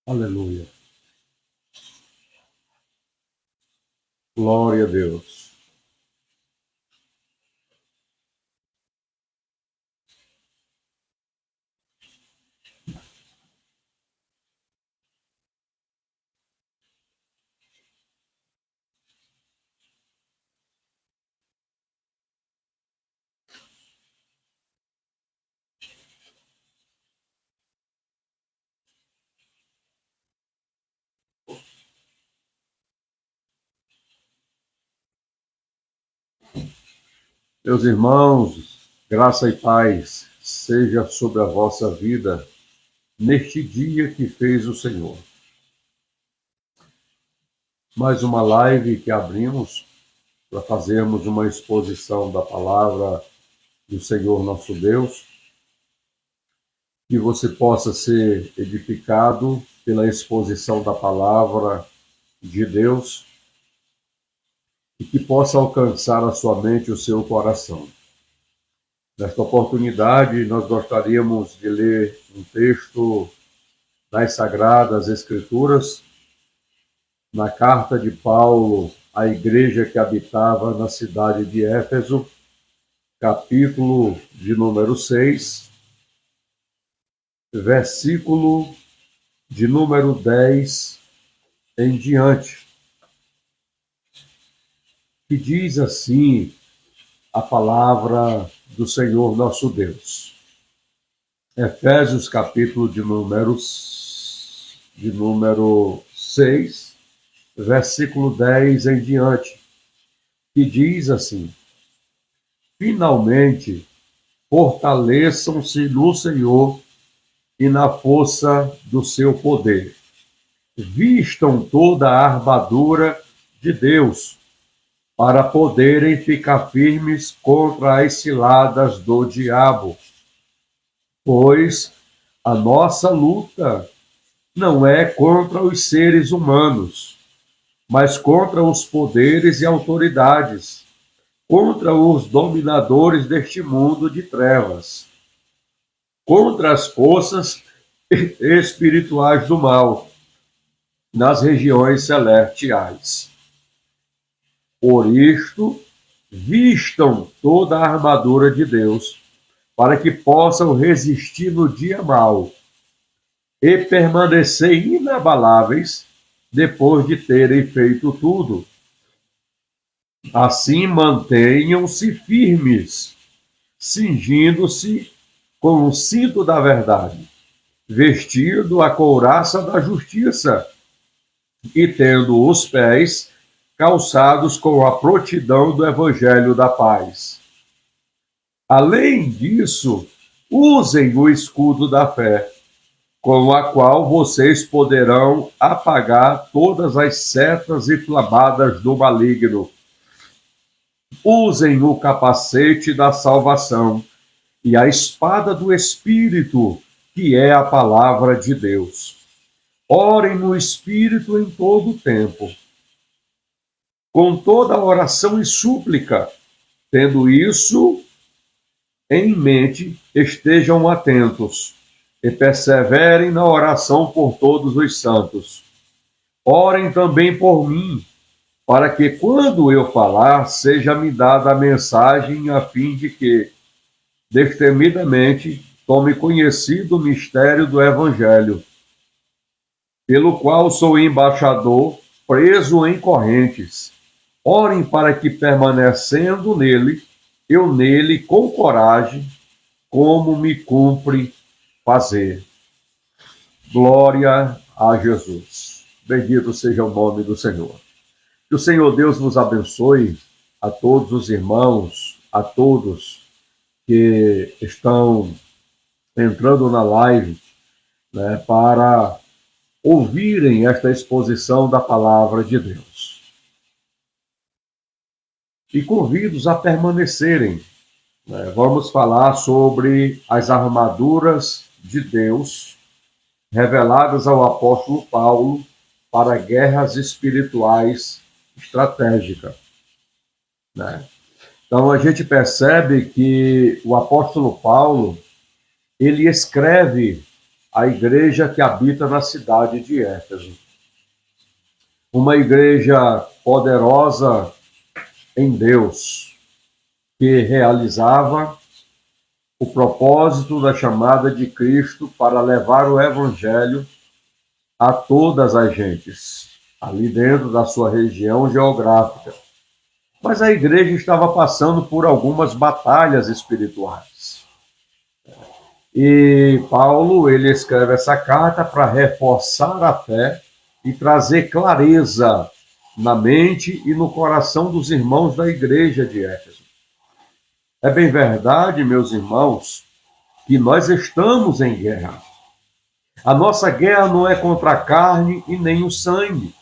Aleluia. Glória a Deus. Meus irmãos, graça e paz seja sobre a vossa vida neste dia que fez o Senhor. Mais uma live que abrimos para fazermos uma exposição da palavra do Senhor nosso Deus, que você possa ser edificado pela exposição da palavra de Deus e que possa alcançar a sua mente e o seu coração. Nesta oportunidade, nós gostaríamos de ler um texto das Sagradas Escrituras, na carta de Paulo à igreja que habitava na cidade de Éfeso, capítulo de número 6, versículo de número 10 em diante, que diz assim a palavra do Senhor nosso Deus. Efésios, capítulo de número 6, versículo 10 em diante, que diz assim: finalmente, fortaleçam-se no Senhor e na força do seu poder. Vistam toda a armadura de Deus, para poderem ficar firmes contra as ciladas do diabo. Pois a nossa luta não é contra os seres humanos, mas contra os poderes e autoridades, contra os dominadores deste mundo de trevas, contra as forças espirituais do mal nas regiões celestiais. Por isto, vistam toda a armadura de Deus, para que possam resistir no dia mau e permanecer inabaláveis depois de terem feito tudo. Assim, mantenham-se firmes, cingindo-se com o cinto da verdade, vestindo a couraça da justiça e tendo os pés calçados com a prontidão do evangelho da paz. Além disso, usem o escudo da fé, com a qual vocês poderão apagar todas as setas inflamadas do maligno. Usem o capacete da salvação e a espada do Espírito, que é a palavra de Deus. Orem no Espírito em todo o tempo, com toda oração e súplica. Tendo isso em mente, estejam atentos e perseverem na oração por todos os santos. Orem também por mim, para que, quando eu falar, seja-me dada a mensagem, a fim de que, destemidamente, tome conhecido o mistério do Evangelho, pelo qual sou embaixador, preso em correntes. Orem para que, permanecendo nele, eu nele com coragem, como me cumpre fazer. Glória a Jesus. Bendito seja o nome do Senhor. Que o Senhor Deus nos abençoe, a todos os irmãos, a todos que estão entrando na live, para ouvirem esta exposição da palavra de Deus. E convido-os a permanecerem. Vamos falar sobre as armaduras de Deus reveladas ao apóstolo Paulo para guerras espirituais estratégicas. Então a gente percebe que o apóstolo Paulo, ele escreve a igreja que habita na cidade de Éfeso. Uma igreja poderosa em Deus, que realizava o propósito da chamada de Cristo para levar o evangelho a todas as gentes, ali dentro da sua região geográfica. Mas a igreja estava passando por algumas batalhas espirituais. E Paulo, ele escreve essa carta para reforçar a fé e trazer clareza na mente e no coração dos irmãos da igreja de Éfeso. É bem verdade, meus irmãos, que nós estamos em guerra. A nossa guerra não é contra a carne e nem o sangue.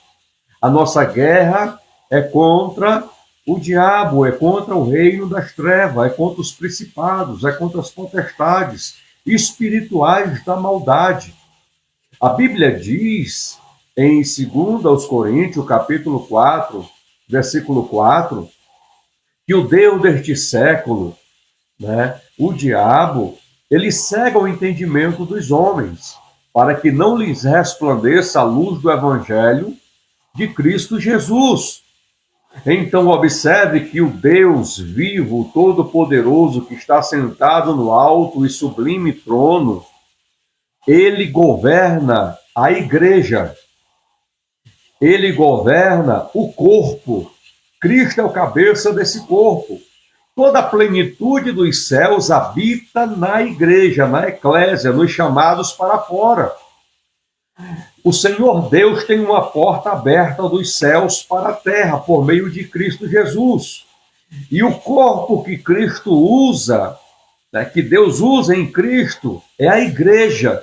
A nossa guerra é contra o diabo, é contra o reino das trevas, é contra os principados, é contra as potestades espirituais da maldade. A Bíblia diz em 2 Coríntios, capítulo 4, versículo 4, que o Deus deste século, o diabo, ele cega o entendimento dos homens, para que não lhes resplandeça a luz do Evangelho de Cristo Jesus. Então observe que o Deus vivo, todo-poderoso, que está sentado no alto e sublime trono, ele governa a igreja. Ele governa o corpo. Cristo é o cabeça desse corpo. Toda a plenitude dos céus habita na igreja, na eclésia, nos chamados para fora. O Senhor Deus tem uma porta aberta dos céus para a terra, por meio de Cristo Jesus. E o corpo que Cristo usa, que Deus usa em Cristo, é a igreja.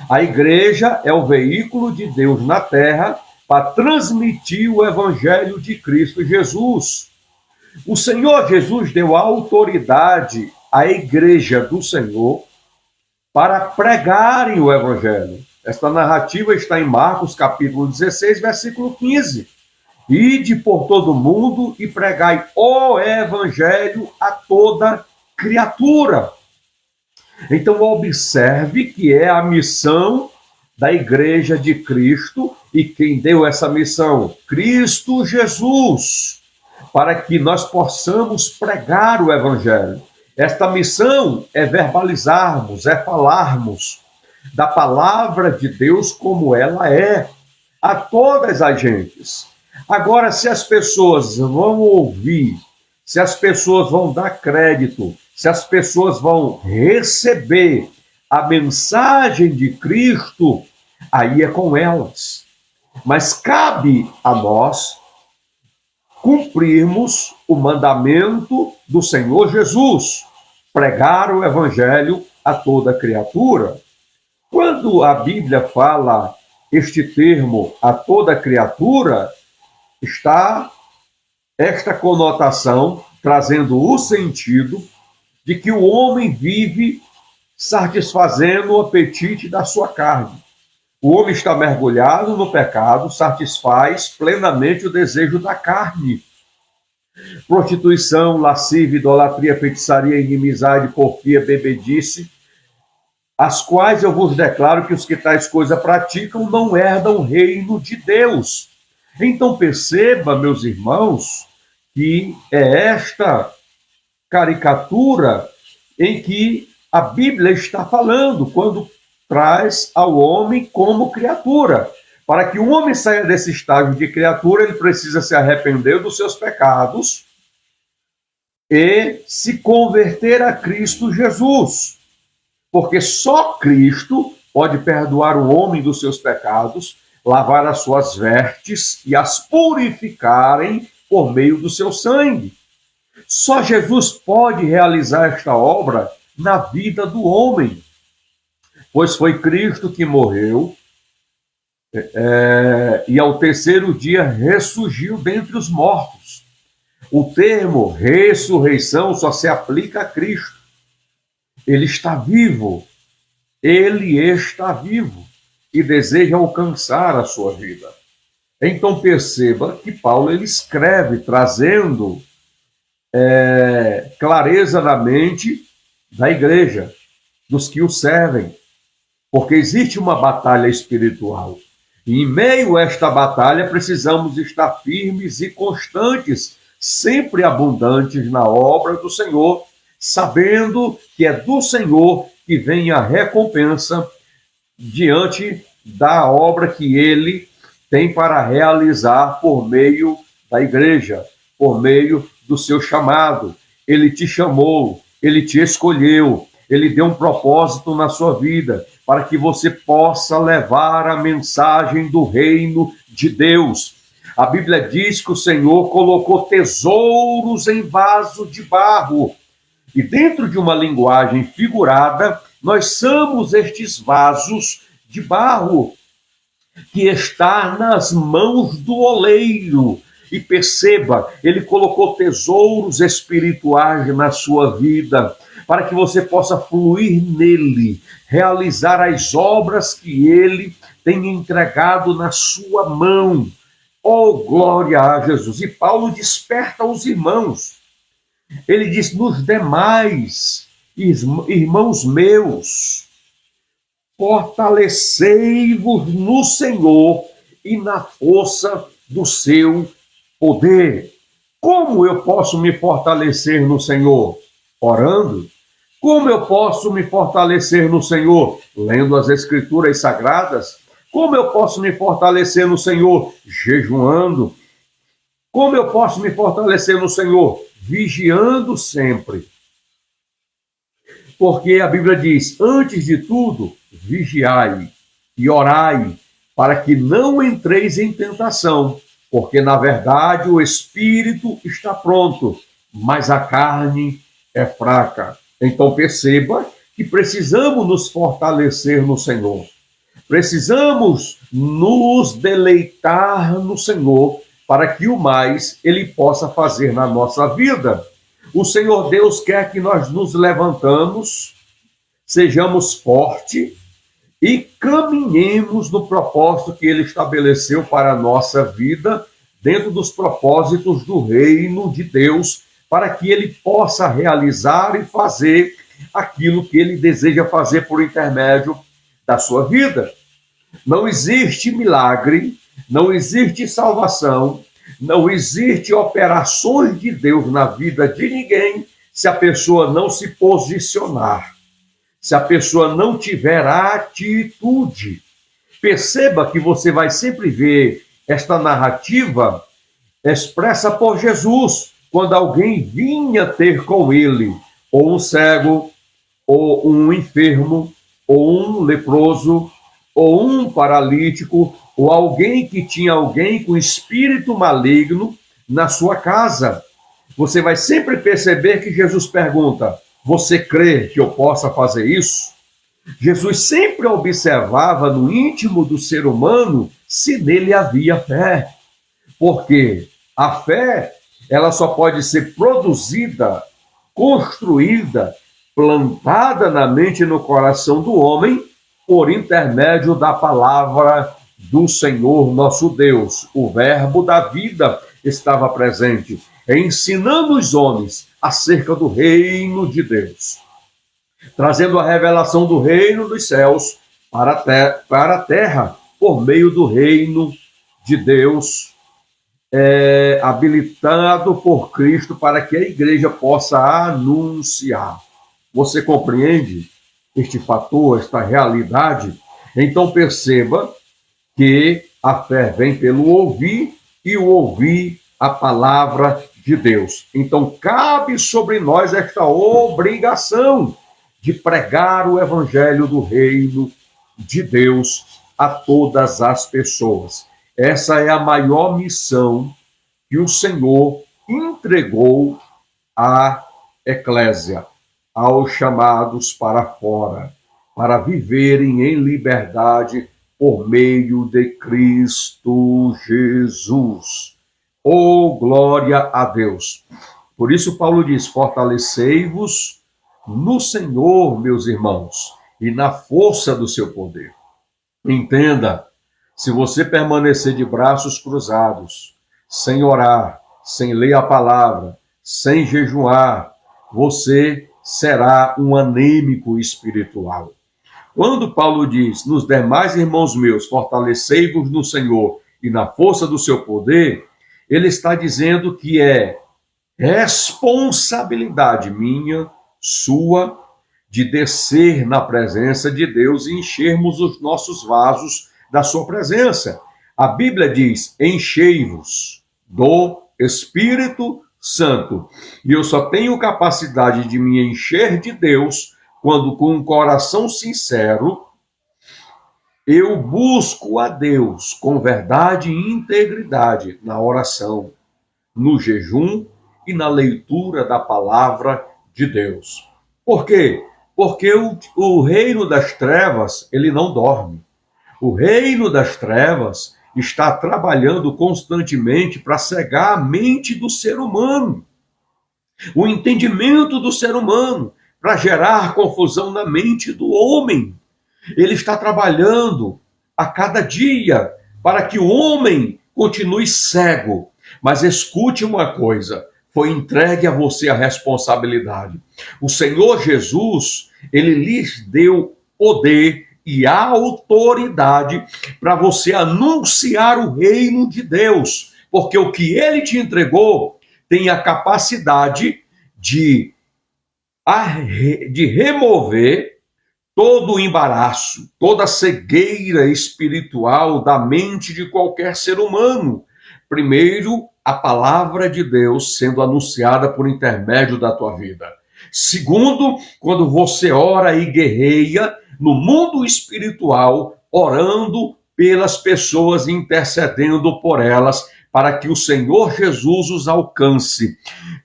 A igreja é o veículo de Deus na terra para transmitir o evangelho de Cristo Jesus. O Senhor Jesus deu autoridade à igreja do Senhor para pregarem o evangelho. Esta narrativa está em Marcos, capítulo 16, versículo 15. Ide por todo mundo e pregai o evangelho a toda criatura. Então, observe que é a missão da igreja de Cristo, e quem deu essa missão? Cristo Jesus, para que nós possamos pregar o evangelho. Esta missão é verbalizarmos, é falarmos da palavra de Deus como ela é, a todas as gentes. Agora, se as pessoas vão ouvir, se as pessoas vão dar crédito, se as pessoas vão receber a mensagem de Cristo, aí é com elas. Mas cabe a nós cumprirmos o mandamento do Senhor Jesus, pregar o evangelho a toda criatura. Quando a Bíblia fala este termo, a toda criatura, está esta conotação trazendo o sentido de que o homem vive satisfazendo o apetite da sua carne. O homem está mergulhado no pecado, satisfaz plenamente o desejo da carne. Prostituição, lascívia, idolatria, feitiçaria, inimizade, porfia, bebedice, as quais eu vos declaro que os que tais coisas praticam não herdam o reino de Deus. Então perceba, meus irmãos, que é esta caricatura em que a Bíblia está falando, quando traz ao homem como criatura. Para que o homem saia desse estágio de criatura, ele precisa se arrepender dos seus pecados e se converter a Cristo Jesus. Porque só Cristo pode perdoar o homem dos seus pecados, lavar as suas vestes e as purificarem por meio do seu sangue. Só Jesus pode realizar esta obra na vida do homem, pois foi Cristo que morreu e ao terceiro dia ressurgiu dentre os mortos. O termo ressurreição só se aplica a Cristo. Ele está vivo e deseja alcançar a sua vida. Então perceba que Paulo ele escreve trazendo clareza na mente da igreja, dos que o servem. porque existe uma batalha espiritual. E em meio a esta batalha, precisamos estar firmes e constantes, sempre abundantes na obra do Senhor, sabendo que é do Senhor que vem a recompensa diante da obra que Ele tem para realizar por meio da igreja, por meio do seu chamado. Ele te chamou, Ele te escolheu, Ele deu um propósito na sua vida, para que você possa levar a mensagem do reino de Deus. A Bíblia diz que o Senhor colocou tesouros em vaso de barro. E dentro de uma linguagem figurada, nós somos estes vasos de barro que está nas mãos do oleiro. E perceba, ele colocou tesouros espirituais na sua vida, para que você possa fluir nele, realizar as obras que ele tem entregado na sua mão. Oh, glória a Jesus! E Paulo desperta os irmãos. Ele diz: nos demais, irmãos meus, fortalecei-vos no Senhor e na força do seu poder. Como eu posso me fortalecer no Senhor? Orando. Como eu posso me fortalecer no Senhor? Lendo as Escrituras Sagradas. Como eu posso me fortalecer no Senhor? Jejuando. Como eu posso me fortalecer no Senhor? Vigiando sempre. Porque a Bíblia diz: antes de tudo, vigiai e orai, para que não entreis em tentação, porque na verdade o espírito está pronto, mas a carne é fraca. Então perceba que precisamos nos fortalecer no Senhor. Precisamos nos deleitar no Senhor, para que o mais Ele possa fazer na nossa vida. O Senhor Deus quer que nós nos levantamos, sejamos fortes e caminhemos no propósito que Ele estabeleceu para a nossa vida, dentro dos propósitos do reino de Deus, para que Ele possa realizar e fazer aquilo que Ele deseja fazer por intermédio da sua vida. Não existe milagre, não existe salvação, não existe operações de Deus na vida de ninguém se a pessoa não se posicionar, se a pessoa não tiver atitude. Perceba que você vai sempre ver esta narrativa expressa por Jesus, quando alguém vinha ter com ele, ou um cego, ou um enfermo, ou um leproso, ou um paralítico, ou alguém que tinha alguém com espírito maligno na sua casa. Você vai sempre perceber que Jesus pergunta: você crê que eu possa fazer isso? Jesus sempre observava no íntimo do ser humano se nele havia fé. Porque a fé, ela só pode ser produzida, construída, plantada na mente e no coração do homem por intermédio da palavra do Senhor nosso Deus. O verbo da vida estava presente, ensinando os homens acerca do reino de Deus, trazendo a revelação do reino dos céus para a terra, por meio do reino de Deus, habilitado por Cristo para que a igreja possa anunciar. Você compreende este fator, esta realidade? Então perceba que a fé vem pelo ouvir e o ouvir a palavra de Deus. Então cabe sobre nós esta obrigação de pregar o evangelho do reino de Deus a todas as pessoas. Essa é a maior missão que o Senhor entregou à eclésia, aos chamados para fora, para viverem em liberdade por meio de Cristo Jesus. Oh, glória a Deus! Por isso Paulo diz: fortalecei-vos no Senhor, meus irmãos, e na força do seu poder. Entenda, se você permanecer de braços cruzados, sem orar, sem ler a palavra, sem jejuar, você será um anêmico espiritual. Quando Paulo diz, nos demais irmãos meus, fortalecei-vos no Senhor e na força do seu poder, ele está dizendo que é responsabilidade minha, sua, de descer na presença de Deus e enchermos os nossos vasos da sua presença. A Bíblia diz, enchei-vos do Espírito Santo. E eu só tenho capacidade de me encher de Deus quando, com um coração sincero, eu busco a Deus com verdade e integridade na oração, no jejum e na leitura da palavra de Deus. Por quê? Porque o reino das trevas, ele não dorme. O reino das trevas está trabalhando constantemente para cegar a mente do ser humano, o entendimento do ser humano, para gerar confusão na mente do homem. Ele está trabalhando a cada dia para que o homem continue cego. Mas escute uma coisa, foi entregue a você a responsabilidade. O Senhor Jesus, ele lhes deu poder e a autoridade para você anunciar o reino de Deus, porque o que ele te entregou tem a capacidade de remover todo o embaraço, toda a cegueira espiritual da mente de qualquer ser humano. Primeiro, a palavra de Deus sendo anunciada por intermédio da tua vida. Segundo, quando você ora e guerreia no mundo espiritual, orando pelas pessoas e intercedendo por elas, para que o Senhor Jesus os alcance.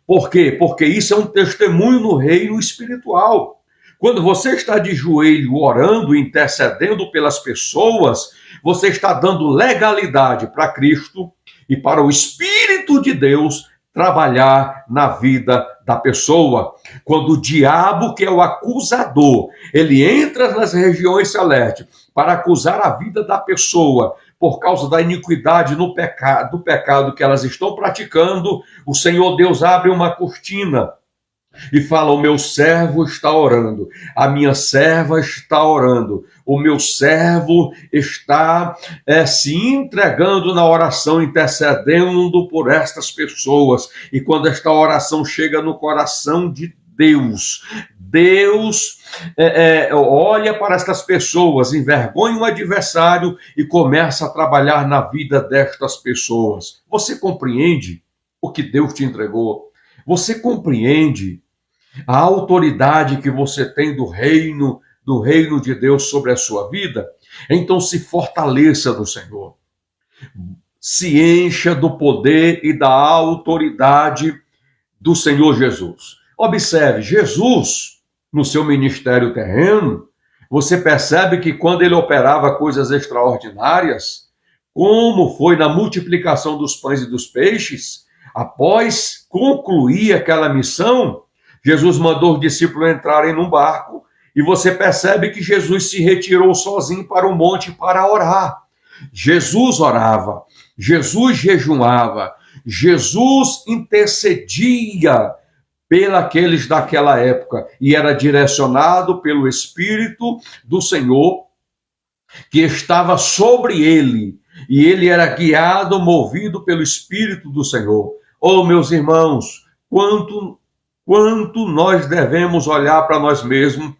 Por quê? Porque isso é um testemunho no reino espiritual. Quando você está de joelho orando, intercedendo pelas pessoas, você está dando legalidade para Cristo e para o Espírito de Deus trabalhar na vida da pessoa. Quando o diabo, que é o acusador, ele entra nas regiões celestes para acusar a vida da pessoa por causa da iniquidade do pecado que elas estão praticando, o Senhor Deus abre uma cortina e fala, o meu servo está orando, a minha serva está orando, o meu servo está se entregando na oração, intercedendo por estas pessoas. E quando esta oração chega no coração de Deus, Deus olha para estas pessoas, envergonha o adversário e começa a trabalhar na vida destas pessoas. Você compreende o que Deus te entregou? Você compreende a autoridade que você tem do reino de Deus sobre a sua vida? Então se fortaleça no Senhor. Se encha do poder e da autoridade do Senhor Jesus. Observe, Jesus, no seu ministério terreno, você percebe que quando ele operava coisas extraordinárias, como foi na multiplicação dos pães e dos peixes, após concluir aquela missão, Jesus mandou os discípulos entrarem num barco e você percebe que Jesus se retirou sozinho para o monte para orar. Jesus orava, Jesus jejuava, Jesus intercedia pelos daquela época e era direcionado pelo Espírito do Senhor que estava sobre ele e ele era guiado, movido pelo Espírito do Senhor. Oh, meus irmãos, quanto nós devemos olhar para nós mesmos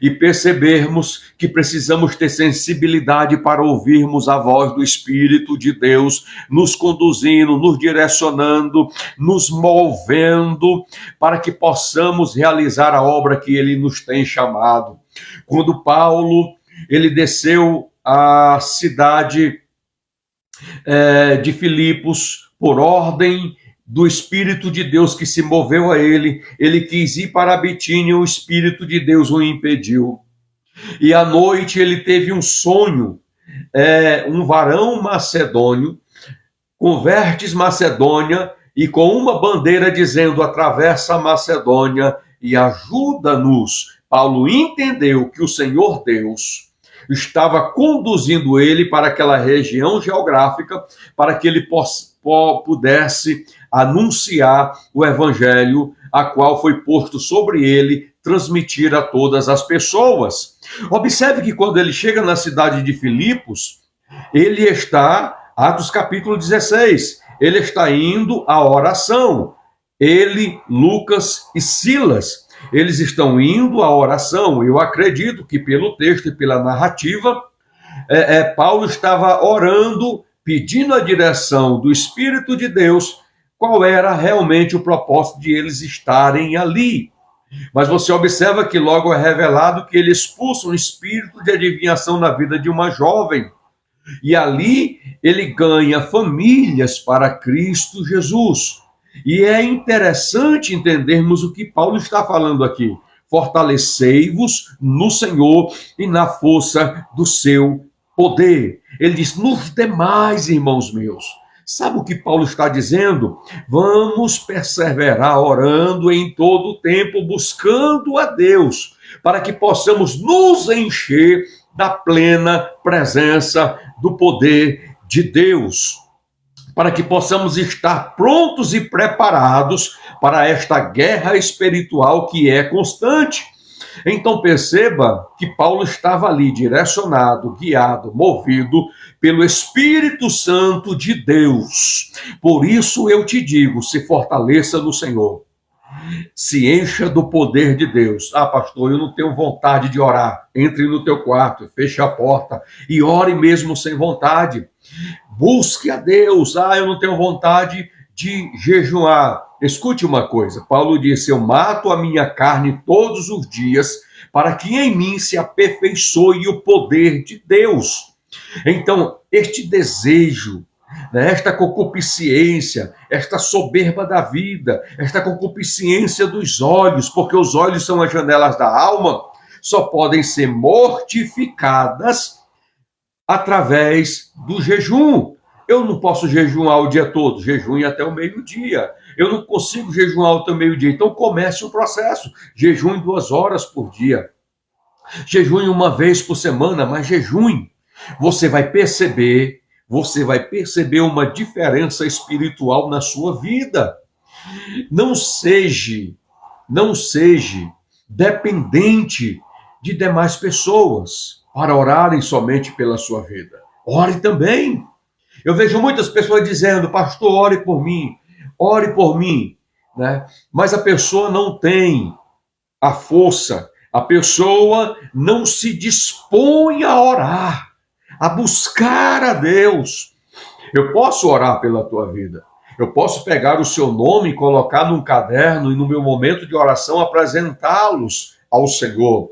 e percebermos que precisamos ter sensibilidade para ouvirmos a voz do Espírito de Deus, nos conduzindo, nos direcionando, nos movendo, para que possamos realizar a obra que Ele nos tem chamado. Quando Paulo, ele desceu à cidade de Filipos, por ordem do Espírito de Deus que se moveu a ele, ele quis ir para a Bitínia, o Espírito de Deus o impediu. E à noite ele teve um sonho, um varão macedônio, com vertes Macedônia, e com uma bandeira dizendo, atravessa a Macedônia e ajuda-nos. Paulo entendeu que o Senhor Deus estava conduzindo ele para aquela região geográfica, para que ele pudesse anunciar o evangelho, a qual foi posto sobre ele transmitir a todas as pessoas. Observe que quando ele chega na cidade de Filipos, ele está, Atos capítulo 16, ele está indo à oração. Ele, Lucas e Silas, eles estão indo à oração. Eu acredito que pelo texto e pela narrativa, Paulo estava orando, pedindo a direção do Espírito de Deus, qual era realmente o propósito de eles estarem ali. Mas você observa que logo é revelado que ele expulsa um espírito de adivinhação na vida de uma jovem. E ali ele ganha famílias para Cristo Jesus. E é interessante entendermos o que Paulo está falando aqui. Fortalecei-vos no Senhor e na força do seu poder. Ele diz, nos demais, irmãos meus. Sabe o que Paulo está dizendo? Vamos perseverar orando em todo o tempo, buscando a Deus, para que possamos nos encher da plena presença do poder de Deus, para que possamos estar prontos e preparados para esta guerra espiritual que é constante. Então perceba que Paulo estava ali direcionado, guiado, movido pelo Espírito Santo de Deus. Por isso eu te digo, se fortaleça no Senhor. Se encha do poder de Deus. Ah, pastor, eu não tenho vontade de orar. Entre no teu quarto, feche a porta e ore mesmo sem vontade. Busque a Deus. Ah, eu não tenho vontade de jejuar. Escute uma coisa. Paulo disse, eu mato a minha carne todos os dias para que em mim se aperfeiçoe o poder de Deus. Então, este desejo, esta concupiscência, esta soberba da vida, esta concupiscência dos olhos, porque os olhos são as janelas da alma, só podem ser mortificadas através do jejum. Eu não posso jejuar o dia todo, jejum até o meio-dia. Eu não consigo jejuar até o meio-dia. Então comece o processo. Jejum 2 horas por dia. Jejum 1 vez por semana, mas jejum. Você vai perceber uma diferença espiritual na sua vida. Não seja dependente de demais pessoas para orarem somente pela sua vida. Ore também. Eu vejo muitas pessoas dizendo, pastor, ore por mim, né? Mas a pessoa não tem a força, a pessoa não se dispõe a orar, a buscar a Deus. Eu posso orar pela tua vida, eu posso pegar o seu nome e colocar num caderno e no meu momento de oração apresentá-los ao Senhor.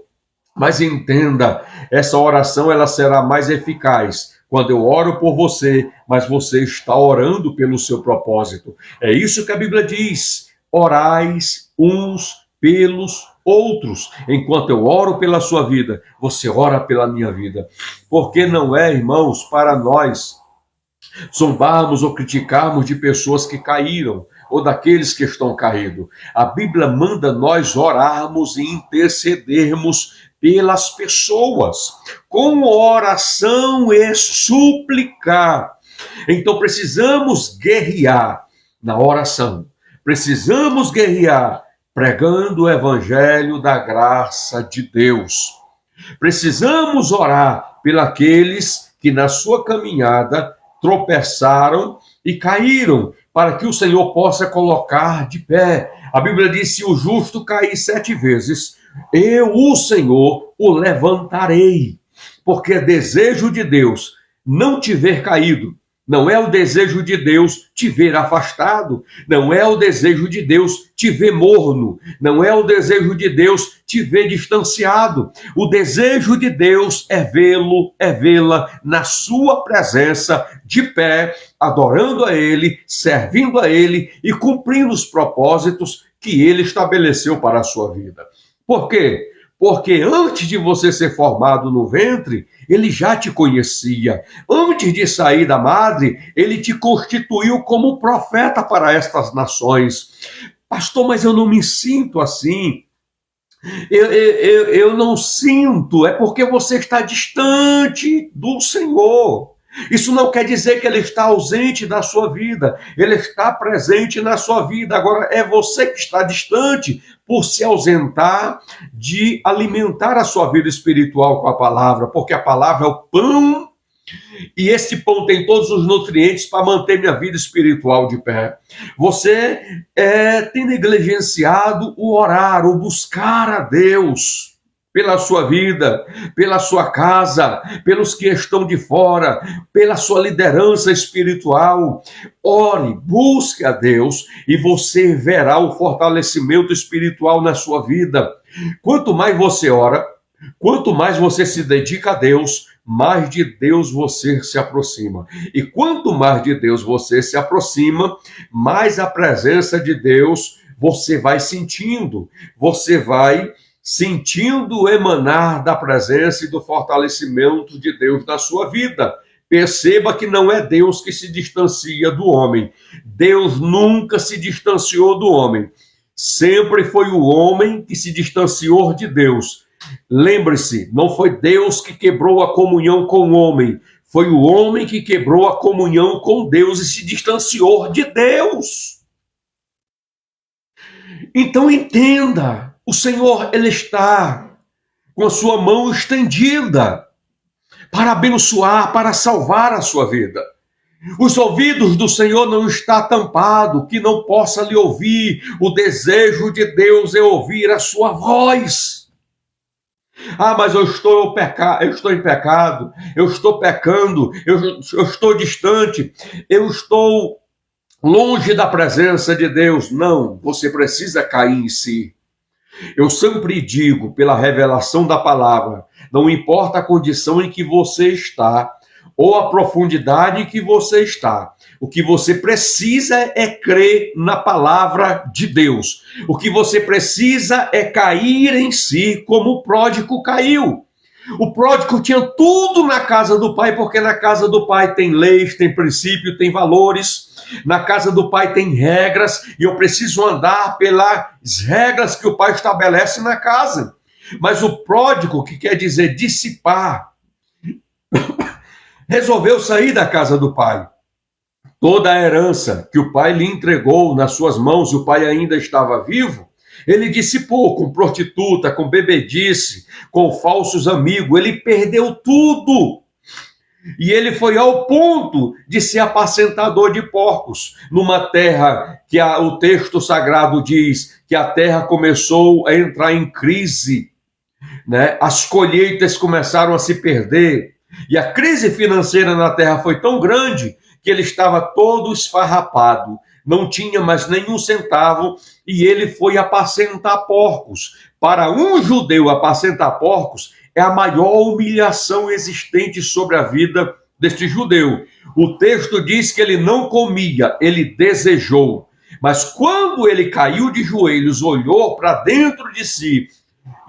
Mas entenda, essa oração ela será mais eficaz quando eu oro por você, mas você está orando pelo seu propósito. É isso que a Bíblia diz, orais uns pelos outros. Enquanto eu oro pela sua vida, você ora pela minha vida. Porque não é, irmãos, para nós zombarmos ou criticarmos de pessoas que caíram, ou daqueles que estão caídos. A Bíblia manda nós orarmos e intercedermos pelas pessoas, com oração e suplicar. Então precisamos guerrear na oração, precisamos guerrear pregando o evangelho da graça de Deus. Precisamos orar pelos que na sua caminhada tropeçaram e caíram, para que o Senhor possa colocar de pé. A Bíblia diz, se o justo cair 7 vezes, eu, o Senhor, o levantarei. Porque é desejo de Deus não te ver caído. Não é o desejo de Deus te ver afastado. Não é o desejo de Deus te ver morno. Não é o desejo de Deus te ver distanciado. O desejo de Deus é vê-la na sua presença, de pé, adorando a Ele, servindo a Ele e cumprindo os propósitos que Ele estabeleceu para a sua vida. Por quê? Porque antes de você ser formado no ventre, Ele já te conhecia. Antes de sair da madre, Ele te constituiu como profeta para estas nações. Pastor, mas eu não me sinto assim. Eu não sinto. É porque você está distante do Senhor. Isso não quer dizer que ele está ausente da sua vida, ele está presente na sua vida. Agora, é você que está distante por se ausentar de alimentar a sua vida espiritual com a palavra, porque a palavra é o pão, e esse pão tem todos os nutrientes para manter minha vida espiritual de pé. Você tem negligenciado o orar, o buscar a Deus pela sua vida, pela sua casa, pelos que estão de fora, pela sua liderança espiritual. Ore, busque a Deus e você verá o fortalecimento espiritual na sua vida. Quanto mais você ora, quanto mais você se dedica a Deus, mais de Deus você se aproxima. E quanto mais de Deus você se aproxima, mais a presença de Deus você vai sentindo. Você vai sentindo emanar da presença e do fortalecimento de Deus na sua vida. Perceba que não é Deus que se distancia do homem. Deus nunca se distanciou do homem. Sempre foi o homem que se distanciou de Deus. Lembre-se, não foi Deus que quebrou a comunhão com o homem. Foi o homem que quebrou a comunhão com Deus e se distanciou de Deus. Então entenda. O Senhor, ele está com a sua mão estendida para abençoar, para salvar a sua vida. Os ouvidos do Senhor não estão tampados, que não possa lhe ouvir. O desejo de Deus é ouvir a sua voz. Ah, mas eu estou em pecado, eu estou pecando, eu estou distante, eu estou longe da presença de Deus. Não, você precisa cair em si. Eu sempre digo, pela revelação da palavra, não importa a condição em que você está, ou a profundidade em que você está, o que você precisa é crer na palavra de Deus. O que você precisa é cair em si, como o pródigo caiu. O pródigo tinha tudo na casa do pai, porque na casa do pai tem leis, tem princípio, tem valores. Na casa do pai tem regras, e eu preciso andar pelas regras que o pai estabelece na casa. Mas o pródigo, que quer dizer dissipar, resolveu sair da casa do pai. Toda a herança que o pai lhe entregou nas suas mãos, e o pai ainda estava vivo, ele dissipou com prostituta, com bebedice, com falsos amigos. Ele perdeu tudo. E ele foi ao ponto de ser apacentador de porcos, numa terra que o texto sagrado diz que a terra começou a entrar em crise, né? As colheitas começaram a se perder, e a crise financeira na terra foi tão grande que ele estava todo esfarrapado, não tinha mais nenhum centavo, e ele foi apacentar porcos. Para um judeu, apacentar porcos é a maior humilhação existente sobre a vida deste judeu. O texto diz que ele não comia, ele desejou. Mas quando ele caiu de joelhos, olhou para dentro de si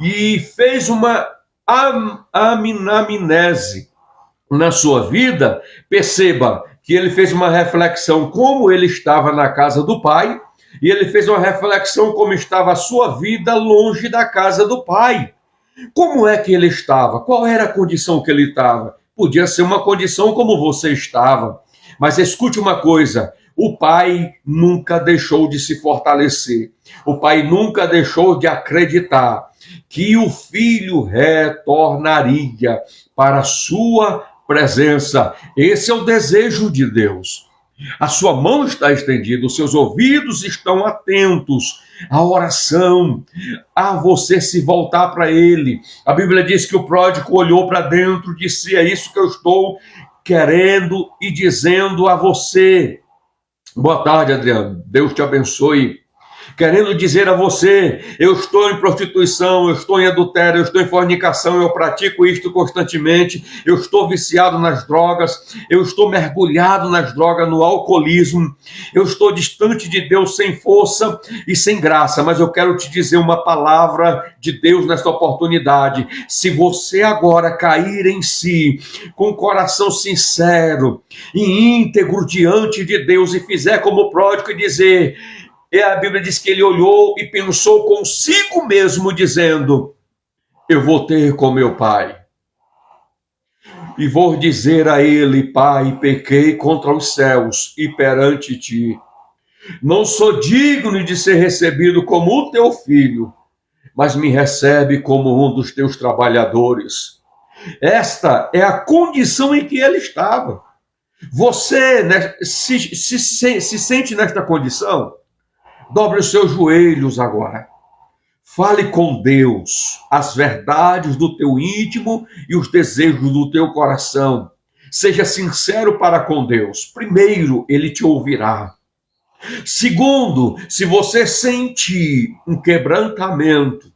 e fez uma anamnese na sua vida, perceba que ele fez uma reflexão como ele estava na casa do pai, e ele fez uma reflexão como estava a sua vida longe da casa do pai. Como é que ele estava? Qual era a condição que ele estava? Podia ser uma condição como você estava. Mas escute uma coisa, o pai nunca deixou de se fortalecer. O pai nunca deixou de acreditar que o filho retornaria para a sua presença. Esse é o desejo de Deus. A sua mão está estendida, os seus ouvidos estão atentos à oração, a você se voltar para ele. A Bíblia diz que o pródigo olhou para dentro de si. É isso que eu estou querendo e dizendo a você. Boa tarde, Adriano. Deus te abençoe. Querendo dizer a você, eu estou em prostituição, eu estou em adultério, eu estou em fornicação, eu pratico isto constantemente, eu estou viciado nas drogas, eu estou mergulhado nas drogas, no alcoolismo, eu estou distante de Deus, sem força e sem graça. Mas eu quero te dizer uma palavra de Deus nesta oportunidade. Se você agora cair em si, com o coração sincero e íntegro diante de Deus, e fizer como o pródigo e dizer... E a Bíblia diz que ele olhou e pensou consigo mesmo, dizendo, eu vou ter com meu pai. e vou dizer a ele: Pai, pequei contra os céus e perante ti. Não sou digno de ser recebido como o teu filho, mas me recebe como um dos teus trabalhadores. Esta é a condição em que ele estava. Você, né, se sente nesta condição? Dobre os seus joelhos agora. Fale com Deus as verdades do teu íntimo e os desejos do teu coração. Seja sincero para com Deus. Primeiro, ele te ouvirá. Segundo, se você sentir um quebrantamento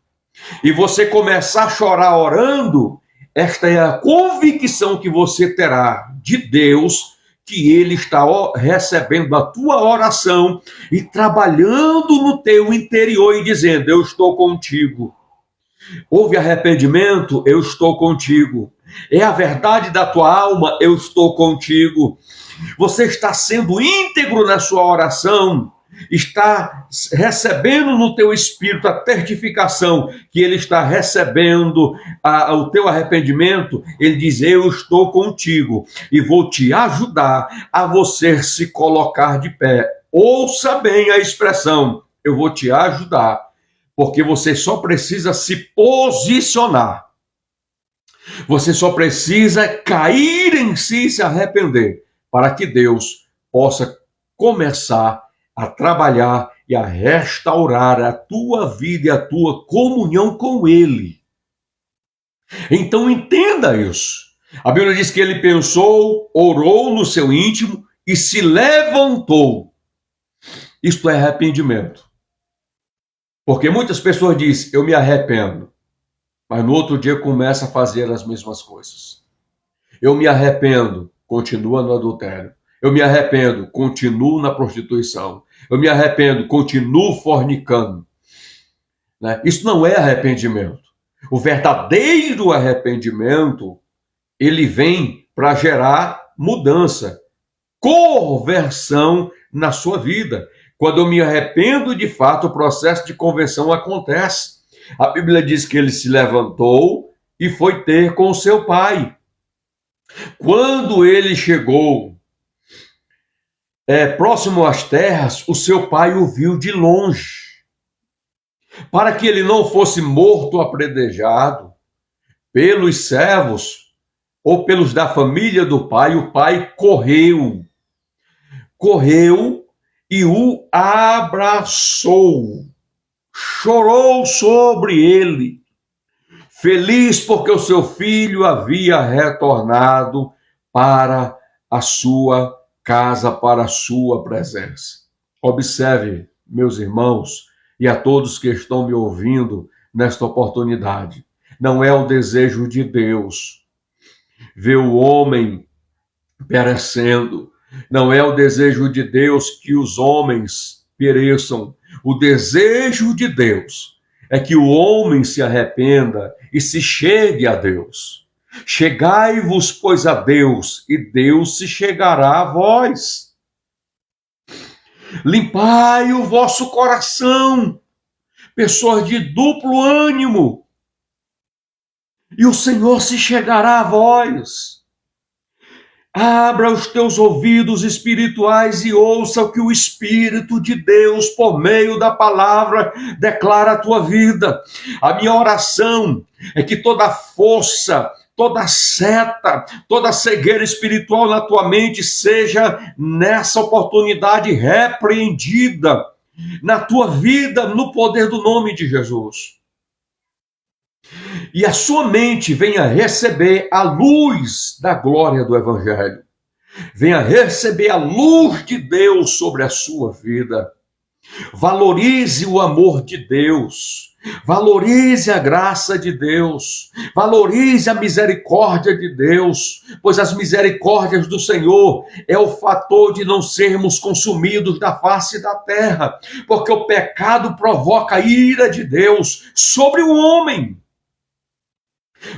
e você começar a chorar orando, esta é a convicção que você terá de Deus, que ele está recebendo a tua oração e trabalhando no teu interior e dizendo: eu estou contigo. Houve arrependimento? Eu estou contigo. É a verdade da tua alma? Eu estou contigo. Você está sendo íntegro na sua oração, está recebendo no teu espírito a certificação que ele está recebendo o teu arrependimento. Ele diz: eu estou contigo e vou te ajudar a você se colocar de pé. Ouça bem a expressão: eu vou te ajudar, porque você só precisa se posicionar. Você só precisa cair em si e se arrepender, para que Deus possa começar a trabalhar e a restaurar a tua vida e a tua comunhão com Ele. Então entenda isso. A Bíblia diz que ele pensou, orou no seu íntimo e se levantou. Isto é arrependimento. Porque muitas pessoas dizem: eu me arrependo, mas no outro dia começa a fazer as mesmas coisas. Eu me arrependo, continua no adultério. Eu me arrependo, continuo na prostituição. Eu me arrependo, continuo fornicando. Né? Isso não é arrependimento. O verdadeiro arrependimento, ele vem para gerar mudança, conversão na sua vida. Quando eu me arrependo, de fato, o processo de conversão acontece. A Bíblia diz que ele se levantou e foi ter com seu pai. Quando ele chegou próximo às terras, o seu pai o viu de longe. Para que ele não fosse morto apredejado pelos servos ou pelos da família do pai, o pai correu e o abraçou, chorou sobre ele, feliz porque o seu filho havia retornado para a sua casa, para a sua presença. Observe, meus irmãos, e a todos que estão me ouvindo nesta oportunidade, não é o desejo de Deus ver o homem perecendo, não é o desejo de Deus que os homens pereçam. O desejo de Deus é que o homem se arrependa e se chegue a Deus. Chegai-vos, pois, a Deus, e Deus se chegará a vós. Limpai o vosso coração, pessoas de duplo ânimo, e o Senhor se chegará a vós. Abra os teus ouvidos espirituais e ouça o que o Espírito de Deus, por meio da palavra, declara a tua vida. A minha oração é que toda força, toda seta, toda cegueira espiritual na tua mente seja, nessa oportunidade, repreendida na tua vida, no poder do nome de Jesus. E a sua mente venha receber a luz da glória do Evangelho. Venha receber a luz de Deus sobre a sua vida. Valorize o amor de Deus. Valorize a graça de Deus. Valorize a misericórdia de Deus. Pois as misericórdias do Senhor é o fator de não sermos consumidos da face da terra. Porque o pecado provoca a ira de Deus sobre o homem.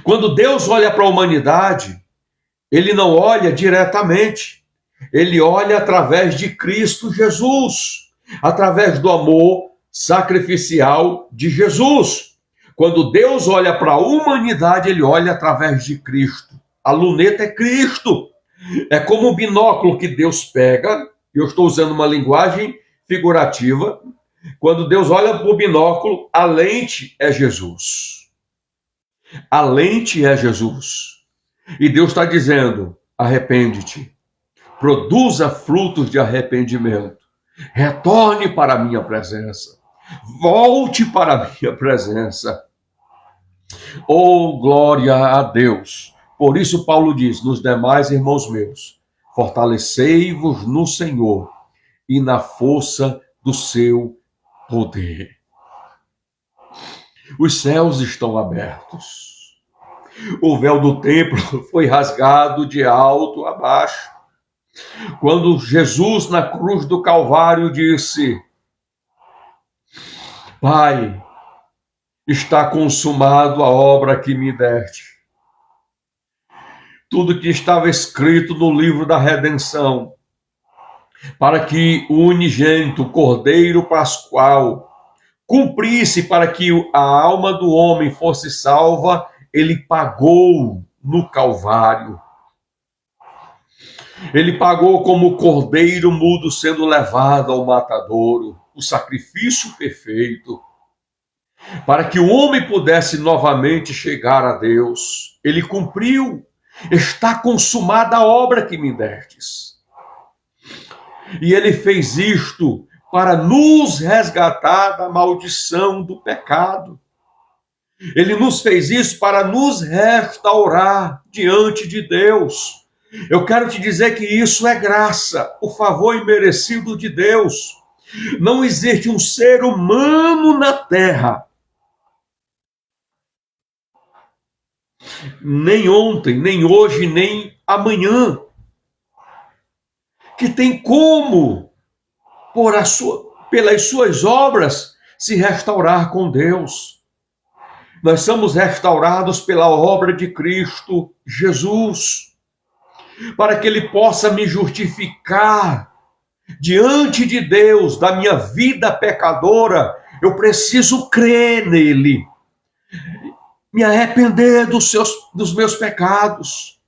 Quando Deus olha para a humanidade, ele não olha diretamente, ele olha através de Cristo Jesus, através do amor sacrificial de Jesus. Quando Deus olha para a humanidade, ele olha através de Cristo, A luneta é Cristo. É como um binóculo que Deus pega, eu estou usando uma linguagem figurativa. Quando Deus olha para o binóculo, a lente é Jesus. A lente é Jesus. E Deus está dizendo: arrepende-te, produza frutos de arrependimento, retorne para a minha presença, volte para a minha presença. Oh, glória a Deus! Por isso Paulo diz: nos demais, irmãos meus, fortalecei-vos no Senhor e na força do seu poder. Os céus estão abertos. O véu do templo foi rasgado de alto a baixo. Quando Jesus, na cruz do Calvário, disse: Pai, está consumado a obra que me deste. Tudo que estava escrito no livro da redenção, para que o unigênito, o Cordeiro Pascual, cumprisse para que a alma do homem fosse salva, ele pagou no Calvário. Ele pagou como o cordeiro mudo sendo levado ao matadouro, o sacrifício perfeito, para que o homem pudesse novamente chegar a Deus. Ele cumpriu. Está consumada a obra que me destes. E ele fez isto para nos resgatar da maldição do pecado. Ele nos fez isso para nos restaurar diante de Deus. Eu quero te dizer que isso é graça, o favor imerecido de Deus. Não existe um ser humano na terra, nem ontem, nem hoje, nem amanhã, que tem como, pelas suas obras, se restaurar com Deus. Nós somos restaurados pela obra de Cristo Jesus, para que Ele possa me justificar diante de Deus da minha vida pecadora. Eu preciso crer nele, me arrepender dos meus pecados,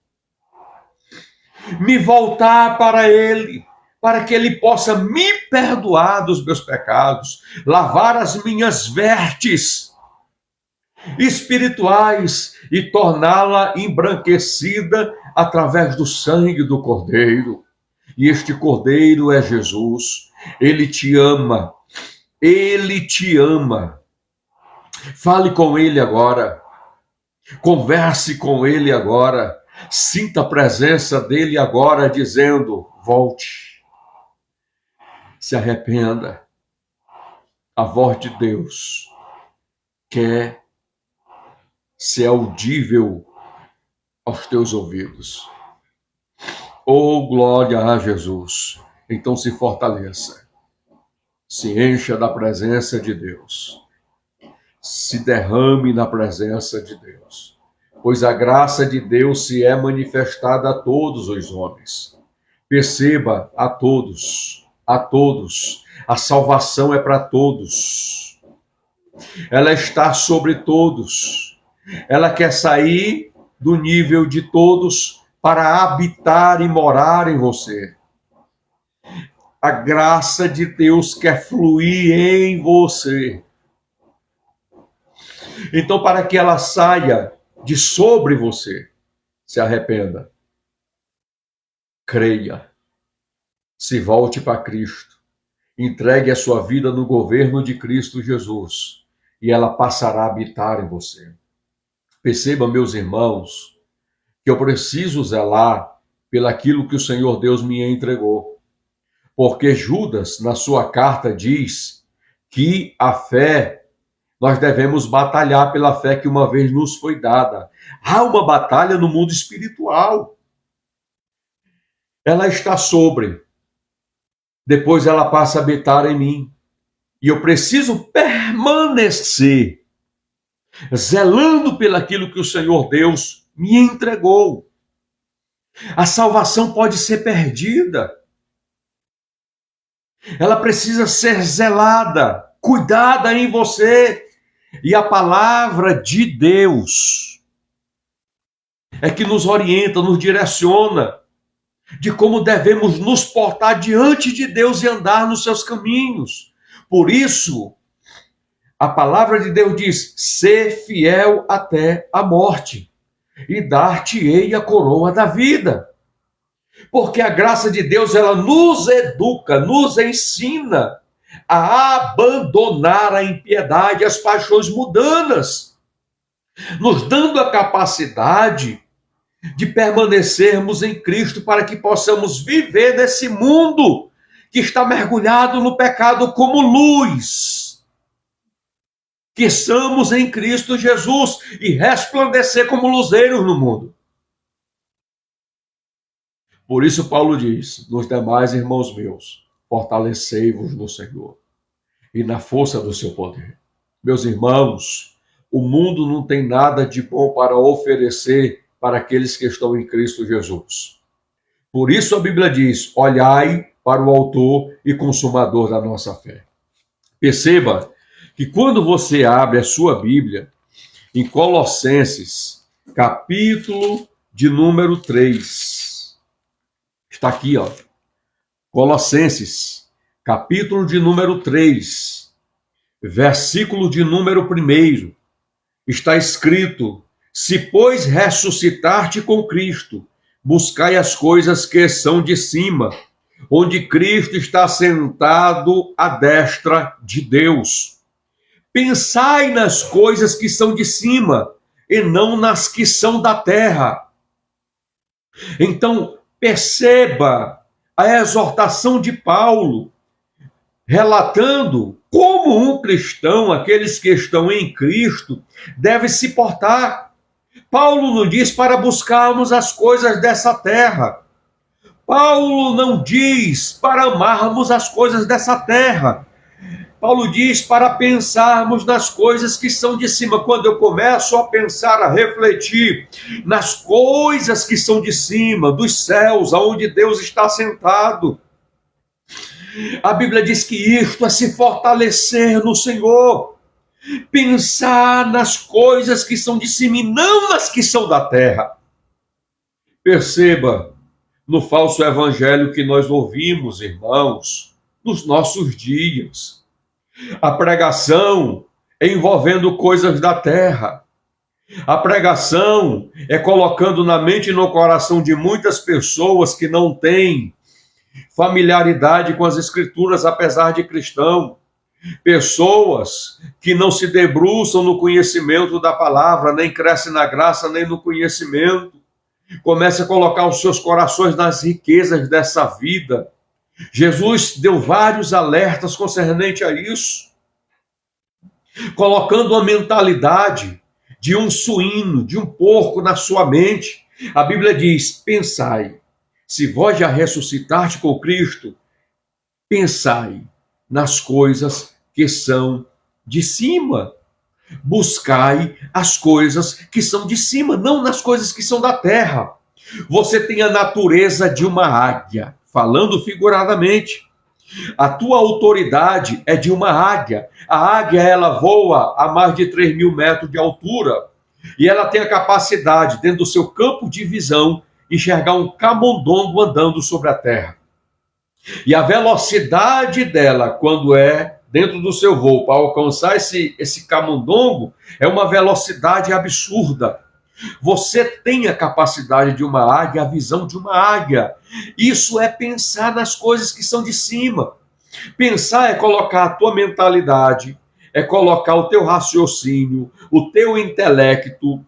me voltar para Ele, para que Ele possa me perdoar dos meus pecados, lavar as minhas vestes espirituais e torná-la embranquecida através do sangue do Cordeiro. E este Cordeiro é Jesus. Ele te ama. Ele te ama. Fale com Ele agora. Converse com Ele agora. Sinta a presença dEle agora, dizendo: volte. Se arrependa. A voz de Deus quer ser audível aos teus ouvidos. Oh, glória a Jesus! Então se fortaleça. Se encha da presença de Deus. Se derrame na presença de Deus. Pois a graça de Deus se é manifestada a todos os homens. Perceba, a todos, a todos. A salvação é para todos. Ela está sobre todos. Ela quer sair do nível de todos para habitar e morar em você. A graça de Deus quer fluir em você. Então, para que ela saia de sobre você, se arrependa. Creia. Se volte para Cristo. Entregue a sua vida no governo de Cristo Jesus. E ela passará a habitar em você. Perceba, meus irmãos, que eu preciso zelar pelaquilo que o Senhor Deus me entregou. Porque Judas, na sua carta, diz que a fé, nós devemos batalhar pela fé que uma vez nos foi dada. Há uma batalha no mundo espiritual. Ela está sobre. Depois ela passa a habitar em mim. E eu preciso permanecer zelando pelaquilo que o Senhor Deus me entregou. A salvação pode ser perdida. Ela precisa ser zelada, cuidada em você. E a palavra de Deus é que nos orienta, nos direciona de como devemos nos portar diante de Deus e andar nos seus caminhos. Por isso, a palavra de Deus diz: ser fiel até a morte, e dar-te-ei a coroa da vida. Porque a graça de Deus, ela nos educa, nos ensina a abandonar a impiedade, as paixões mundanas, nos dando a capacidade de permanecermos em Cristo para que possamos viver nesse mundo que está mergulhado no pecado como luz. Que somos em Cristo Jesus e resplandecer como luzeiros no mundo. Por isso Paulo diz: nos demais, irmãos meus, fortalecei-vos no Senhor e na força do seu poder. Meus irmãos, o mundo não tem nada de bom para oferecer para aqueles que estão em Cristo Jesus. Por isso a Bíblia diz: olhai para o autor e consumador da nossa fé. Perceba que quando você abre a sua Bíblia, em Colossenses, capítulo de número 3, está aqui, ó, Colossenses, capítulo de número 3, versículo de número 1, está escrito: se, pois, ressuscitar-te com Cristo, buscai as coisas que são de cima, onde Cristo está sentado à destra de Deus. Pensai nas coisas que são de cima, e não nas que são da terra. Então, perceba a exortação de Paulo, relatando como um cristão, aqueles que estão em Cristo, deve se portar. Paulo não diz para buscarmos as coisas dessa terra. Paulo não diz para amarmos as coisas dessa terra. Paulo diz para pensarmos nas coisas que são de cima. Quando eu começo a pensar, a refletir nas coisas que são de cima, dos céus, aonde Deus está sentado, a Bíblia diz que isto é se fortalecer no Senhor. Pensar nas coisas que são de cima e não nas que são da terra. Perceba, no falso evangelho que nós ouvimos, irmãos, nos nossos dias, a pregação é envolvendo coisas da terra. A pregação é colocando na mente e no coração de muitas pessoas que não têm familiaridade com as Escrituras, apesar de cristão. Pessoas que não se debruçam no conhecimento da palavra, nem crescem na graça, nem no conhecimento. Começa a colocar os seus corações nas riquezas dessa vida. Jesus deu vários alertas concernente a isso, colocando a mentalidade de um suíno, de um porco na sua mente. A Bíblia diz: pensai, se vós já ressuscitaste com Cristo, pensai nas coisas que são de cima. Buscai as coisas que são de cima, não nas coisas que são da terra. Você tem a natureza de uma águia, falando figuradamente. A tua autoridade é de uma águia. A águia, ela voa a mais de 3.000 metros de altura e ela tem a capacidade, dentro do seu campo de visão, enxergar um camundongo andando sobre a terra. E a velocidade dela, quando é dentro do seu voo, para alcançar esse camundongo, é uma velocidade absurda. Você tem a capacidade de uma águia, a visão de uma águia. Isso é pensar nas coisas que são de cima. Pensar é colocar a tua mentalidade, é colocar o teu raciocínio, o teu intelecto,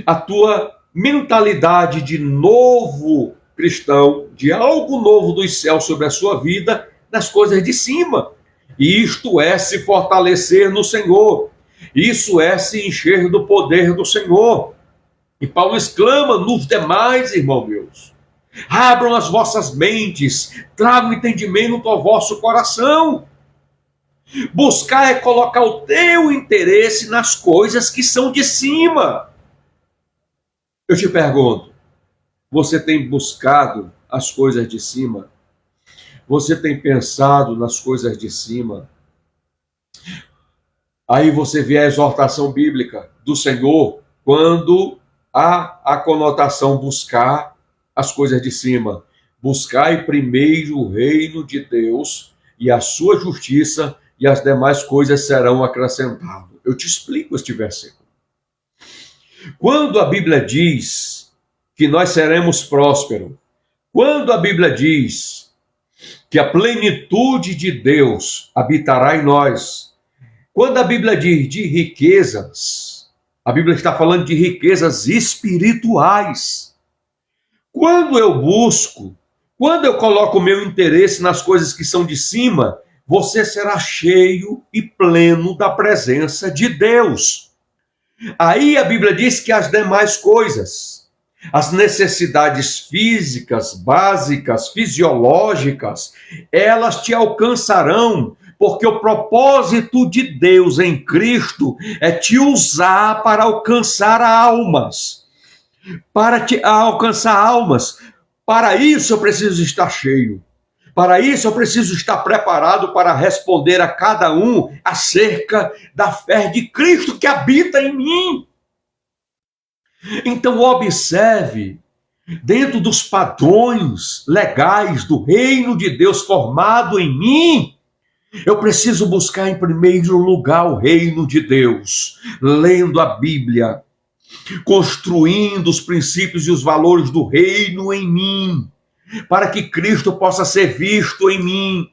a tua mentalidade de novo cristão, de algo novo dos céus sobre a sua vida, nas coisas de cima. E isto é se fortalecer no Senhor. Isso é se encher do poder do Senhor. E Paulo exclama: nos demais, irmãos meus, abram as vossas mentes, tragam entendimento ao vosso coração. Buscar é colocar o teu interesse nas coisas que são de cima. Eu te pergunto, você tem buscado as coisas de cima? Você tem pensado nas coisas de cima? Aí você vê a exortação bíblica do Senhor, quando há a conotação buscar as coisas de cima. Buscai primeiro o reino de Deus e a sua justiça, e as demais coisas serão acrescentadas. Eu te explico este versículo. Quando a Bíblia diz que nós seremos prósperos, quando a Bíblia diz que a plenitude de Deus habitará em nós, quando a Bíblia diz de riquezas, a Bíblia está falando de riquezas espirituais. Quando eu busco, quando eu coloco o meu interesse nas coisas que são de cima, você será cheio e pleno da presença de Deus. Aí a Bíblia diz que as demais coisas, as necessidades físicas, básicas, fisiológicas, elas te alcançarão, porque o propósito de Deus em Cristo é te usar para alcançar almas. Para te alcançar almas. Para isso eu preciso estar cheio. Para isso eu preciso estar preparado para responder a cada um acerca da fé de Cristo que habita em mim. Então observe, dentro dos padrões legais do reino de Deus formado em mim, eu preciso buscar em primeiro lugar o reino de Deus, lendo a Bíblia, construindo os princípios e os valores do reino em mim, para que Cristo possa ser visto em mim,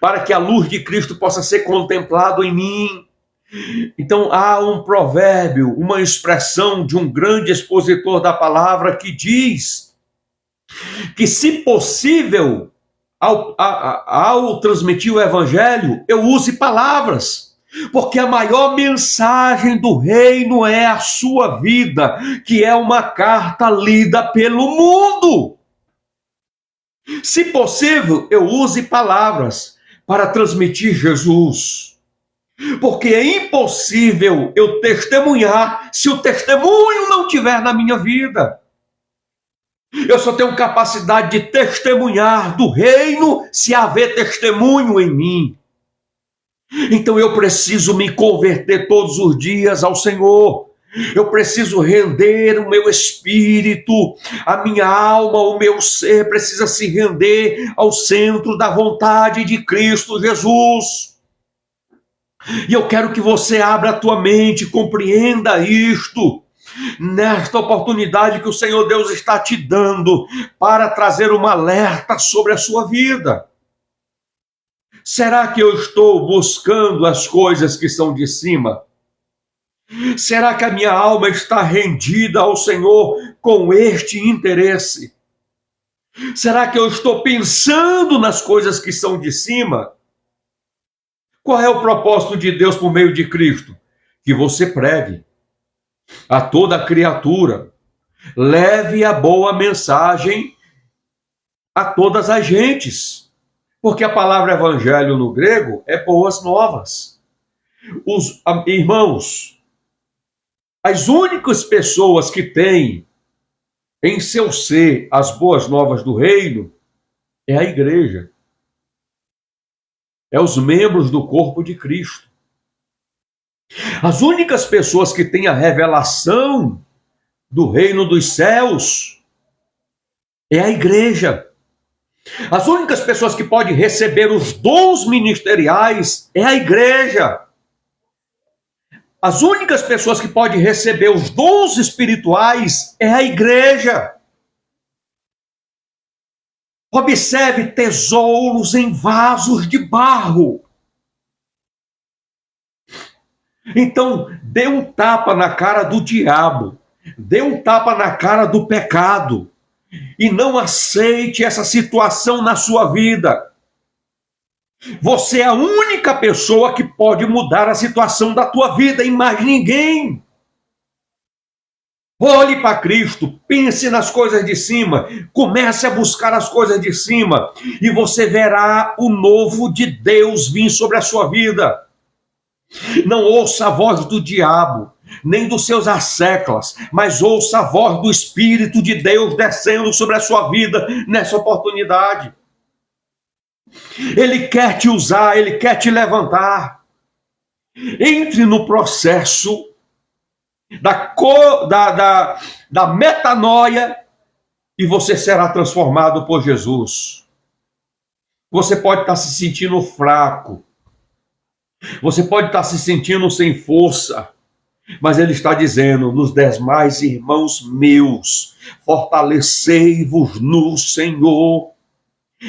para que a luz de Cristo possa ser contemplado em mim. Então há um provérbio, uma expressão de um grande expositor da palavra que diz que, se possível, ao transmitir o evangelho, eu use palavras, porque a maior mensagem do reino é a sua vida, que é uma carta lida pelo mundo. Se possível, eu use palavras para transmitir Jesus, porque é impossível eu testemunhar se o testemunho não tiver na minha vida. Eu só tenho capacidade de testemunhar do reino se haver testemunho em mim. Então eu preciso me converter todos os dias ao Senhor. Eu preciso render o meu espírito, a minha alma, o meu ser precisa se render ao centro da vontade de Cristo Jesus. E eu quero que você abra a tua mente, compreenda isto, nesta oportunidade que o Senhor Deus está te dando para trazer um alerta sobre a sua vida. Será que eu estou buscando as coisas que são de cima? Será que a minha alma está rendida ao Senhor com este interesse? Será que eu estou pensando nas coisas que são de cima? Qual é o propósito de Deus por meio de Cristo? Que você pregue a toda criatura, leve a boa mensagem a todas as gentes, porque a palavra evangelho no grego é boas novas. Irmãos, as únicas pessoas que têm em seu ser as boas novas do reino é a igreja. É os membros do corpo de Cristo. As únicas pessoas que têm a revelação do reino dos céus é a igreja. As únicas pessoas que podem receber os dons ministeriais é a igreja. As únicas pessoas que podem receber os dons espirituais é a igreja. Observe tesouros em vasos de barro. Então, dê um tapa na cara do diabo, dê um tapa na cara do pecado, e não aceite essa situação na sua vida. Você é a única pessoa que pode mudar a situação da tua vida e mais ninguém. Olhe para Cristo, pense nas coisas de cima, comece a buscar as coisas de cima e você verá o novo de Deus vir sobre a sua vida. Não ouça a voz do diabo, nem dos seus asseclas, mas ouça a voz do Espírito de Deus descendo sobre a sua vida nessa oportunidade. Ele quer te usar, ele quer te levantar. Entre no processo da metanoia, e você será transformado por Jesus. Você pode estar se sentindo fraco, você pode estar se sentindo sem força, mas ele está dizendo: nos demais irmãos meus, fortalecei-vos no Senhor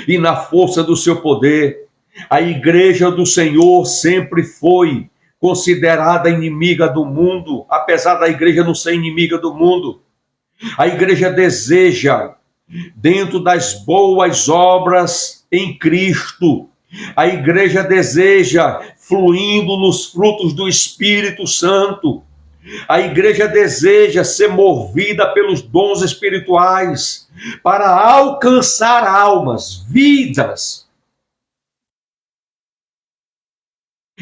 e na força do seu poder. A igreja do Senhor sempre foi considerada inimiga do mundo, apesar da igreja não ser inimiga do mundo. A igreja deseja, dentro das boas obras em Cristo, a igreja deseja, fluindo nos frutos do Espírito Santo, a igreja deseja ser movida pelos dons espirituais para alcançar almas, vidas.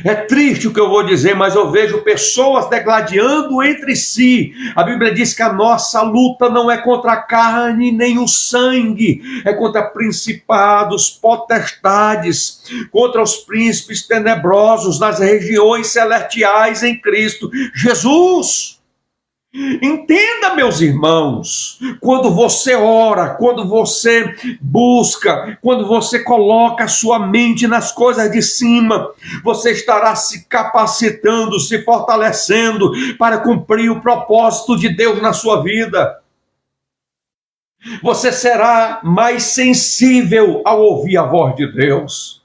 É triste o que eu vou dizer, mas eu vejo pessoas degladiando entre si. A Bíblia diz que a nossa luta não é contra a carne nem o sangue, é contra principados, potestades, contra os príncipes tenebrosos nas regiões celestiais em Cristo Jesus. Entenda, meus irmãos, quando você ora, quando você busca, quando você coloca a sua mente nas coisas de cima, você estará se capacitando, se fortalecendo para cumprir o propósito de Deus na sua vida. Você será mais sensível ao ouvir a voz de Deus.